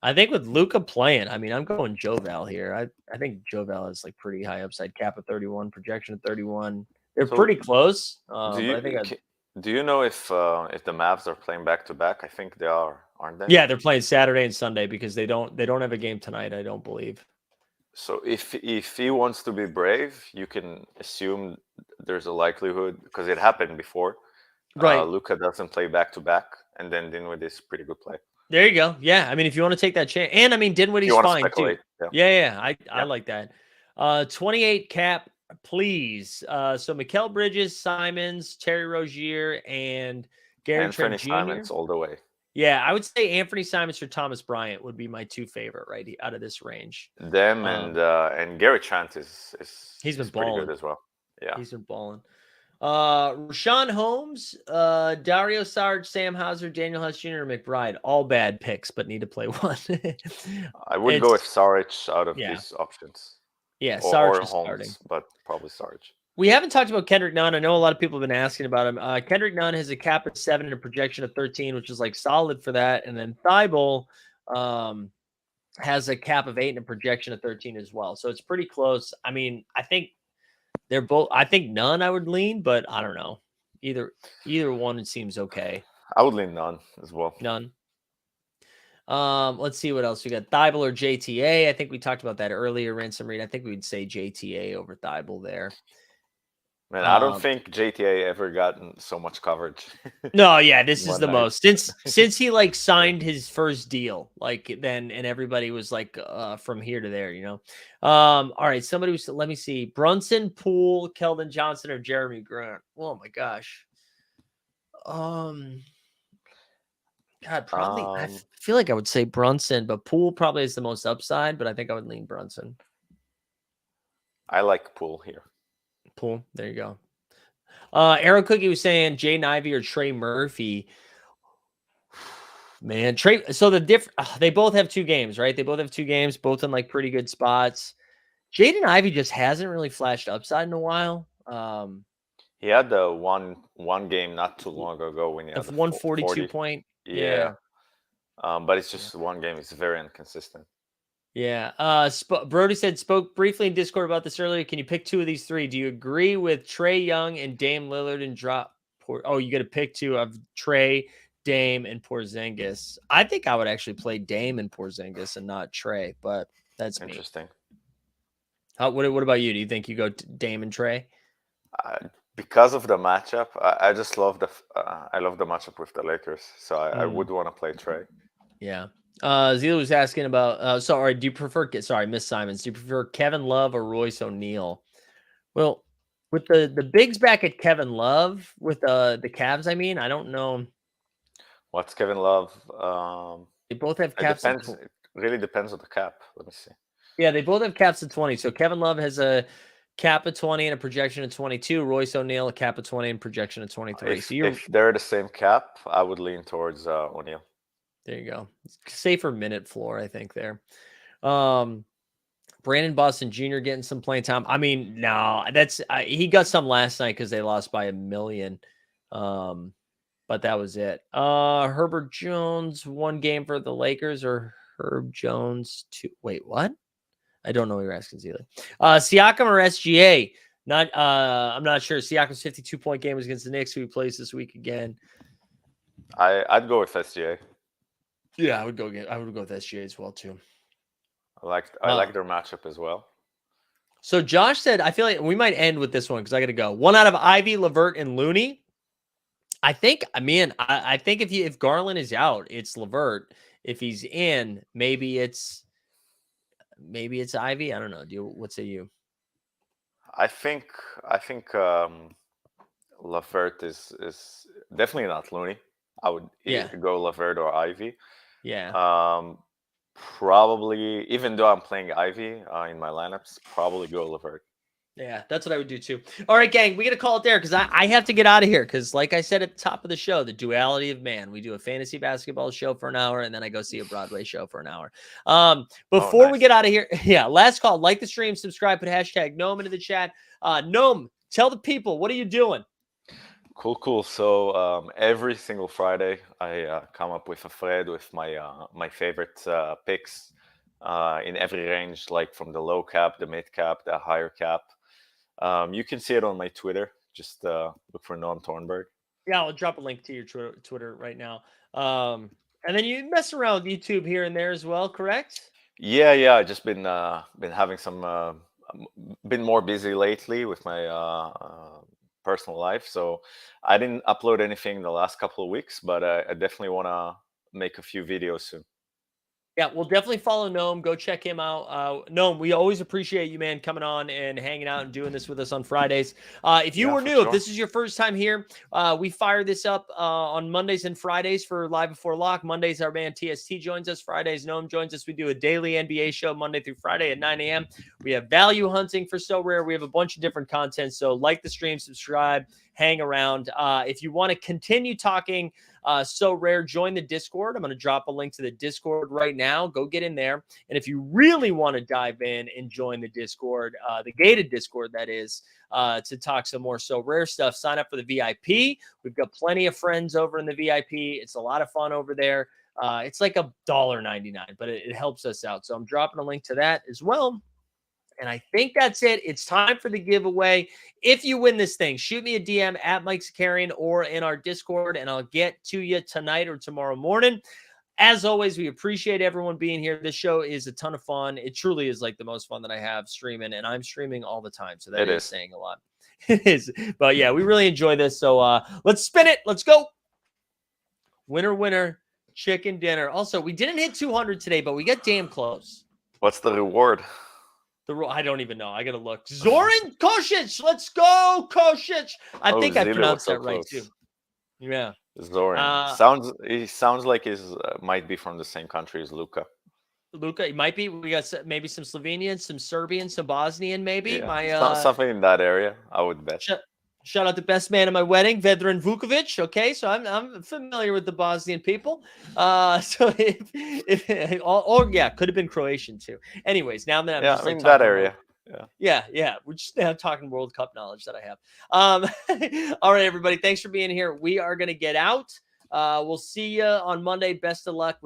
I think with Luka playing, I mean, I'm going Joe Val here. I think Joe Val is like pretty high upside, cap of 31, projection of 31. They're pretty close. Do you know if the Mavs are playing back to back? I think they are, aren't they? Yeah, they're playing Saturday and Sunday because they don't have a game tonight. I don't believe. So if he wants to be brave, you can assume there's a likelihood because it happened before. Right, Luka doesn't play back to back, and then Dinwiddie is pretty good play. there you go. Yeah, I mean, if you want to take that chance, and I mean, Dinwiddie's fine too. Yeah, I like that. 28 cap, please. So Mikal Bridges, Simons, Terry Rozier, and Gary Trent Jr. Simons all the way. Yeah, I would say Anthony Simons or Thomas Bryant would be my two favorite right out of this range. Them and Gary Trent is he's been pretty balling good as well. Yeah, he's been balling. Rashawn Holmes, Dario Saric, Sam Hauser, Daniel Huss Jr., McBride, all bad picks, but need to play one. I would go with Saric out of these options. Yeah, Saric is Holmes, starting, but probably Saric. We haven't talked about Kendrick Nunn. I know a lot of people have been asking about him. Kendrick Nunn has a cap of 7 and a projection of 13, which is like solid for that. And then Thibault has a cap of 8 and a projection of 13 as well. So it's pretty close. I mean, I think they're both. I think Nunn I would lean, but I don't know. Either one seems okay. I would lean Nunn as well. Nunn. Let's see what else we got. Thibault or JTA. I think we talked about that earlier. Ransom Reed. I think we'd say JTA over Thibault there. Man, I don't think JTA ever gotten so much coverage. No, yeah, this is the most since he like signed his first deal, like then and everybody was like from here to there, you know. All right, somebody was let me see. Brunson, Poole, Keldon Johnson, or Jeremy Grant. Oh my gosh. God, probably I feel like I would say Brunson, but Poole probably is the most upside, but I think I would lean Brunson. I like Poole here. Poole, there you go. Arrow Cookie was saying Jaden Ivey or Trey Murphy. Man, Trey. So they both have 2 games, right? They both have 2 games, both in like pretty good spots. Jaden Ivey just hasn't really flashed upside in a while. He had the one game not too long ago when he had the 142 point. Yeah. But it's just one game. It's very inconsistent. Yeah. Brody said, spoke briefly in Discord about this earlier. Can you pick 2 of these 3? Do you agree with Trae Young and Dame Lillard and drop? You got to pick 2 of Trae, Dame, and Porzingis. I think I would actually play Dame and Porzingis and not Trae, but that's interesting. What about you? Do you think you go Dame and Trae? Because of the matchup, I just love I love the matchup with the Lakers, so I would want to play Trae. Yeah. Zila was asking about. Sorry, do you prefer? Sorry, Miss Simons. Do you prefer Kevin Love or Royce O'Neal? Well, with the bigs back at Kevin Love with the Cavs, I mean, I don't know. What's Kevin Love? They both have caps. really depends on the cap. Let me see. Yeah, they both have caps of 20. So Kevin Love has a cap of 20 and a projection of 22. Royce O'Neal, a cap of 20 and projection of 23. So If they're the same cap, I would lean towards O'Neal. there you go. Safer minute floor, I think there. Brandon Boston Jr. getting some playing time. I mean, no, he got some last night because they lost by 1 million. But that was it. Herbert Jones, 1 game for the Lakers, or Herb Jones 2. Wait, what? I don't know what you're asking, Zealy. Siakam or SGA? I'm not sure. Siakam's 52-point game was against the Knicks, who he plays this week again. I'd go with SGA. Yeah, I would go with SGA as well too. I like their matchup as well. So Josh said, I feel like we might end with this one because I got to go. 1 out of Ivy, LeVert, and Looney. I think if Garland is out, it's LeVert. If he's in, maybe it's Ivy. I don't know. What say you? I think LeVert is definitely not Looney. I would go LeVert or Ivy. Yeah. Probably, even though I'm playing Ivy in my lineups, probably go LeVert. Yeah, that's what I would do too. All right, gang, we got to call it there because I have to get out of here because, like I said at the top of the show, the duality of man. We do a fantasy basketball show for an hour, and then I go see a Broadway show for an hour. Before we get out of here, last call. Like the stream, subscribe, put hashtag Gnome into the chat. Gnome, tell the people, what are you doing? Cool. So every single Friday, I come up with a thread with my favorite picks in every range, like from the low cap, the mid cap, the higher cap. You can see it on my Twitter. Just look for Noam Thornburg. Yeah, I'll drop a link to your Twitter right now. And then you mess around with YouTube here and there as well, correct? Yeah. I just been having some been more busy lately with my personal life, so I didn't upload anything in the last couple of weeks. But I definitely want to make a few videos soon. Yeah, we'll definitely follow Gnome. Go check him out. Gnome, we always appreciate you, man, coming on and hanging out and doing this with us on Fridays. If you were new, if this is your first time here, we fire this up on Mondays and Fridays for Live Before Lock. Mondays, our man TST joins us. Fridays, Gnome joins us. We do a daily NBA show Monday through Friday at 9 a.m. We have value hunting for So Rare. We have a bunch of different content. So like the stream, subscribe, hang around. If you want to continue talking So Rare, join the Discord. I'm going to drop a link to the Discord right now. Go get in there. And if you really want to dive in and join the Discord, the gated Discord, that is, to talk some more So Rare stuff, sign up for the VIP. We've got plenty of friends over in the VIP. It's a lot of fun over there. It's like $1.99, but it helps us out. So I'm dropping a link to that as well. And I think that's it. It's time for the giveaway. If you win this thing, shoot me a DM at Mike Zakarian or in our Discord, and I'll get to you tonight or tomorrow morning. As always, we appreciate everyone being here. This show is a ton of fun. It truly is like the most fun that I have streaming, and I'm streaming all the time. So that is saying a lot. It is. But yeah, we really enjoy this. So let's spin it. Let's go. Winner, chicken dinner. Also, we didn't hit 200 today, but we got damn close. What's the reward? I don't even know. I got to look. Zoran Kosic. Let's go, Kosic. I think I pronounced that right, too. Yeah. Zoran. He sounds like he might be from the same country as Luka. Luka, it might be. We got maybe some Slovenian, some Serbian, some Bosnian, maybe. Yeah. Something in that area, I would bet. Shout out the best man at my wedding, Vedran Vukovic. Okay, so I'm familiar with the Bosnian people. So could have been Croatian too. Anyways, now that I'm just like that area. Yeah. We're just now talking World Cup knowledge that I have. All right, everybody. Thanks for being here. We are gonna get out. We'll see you on Monday. Best of luck with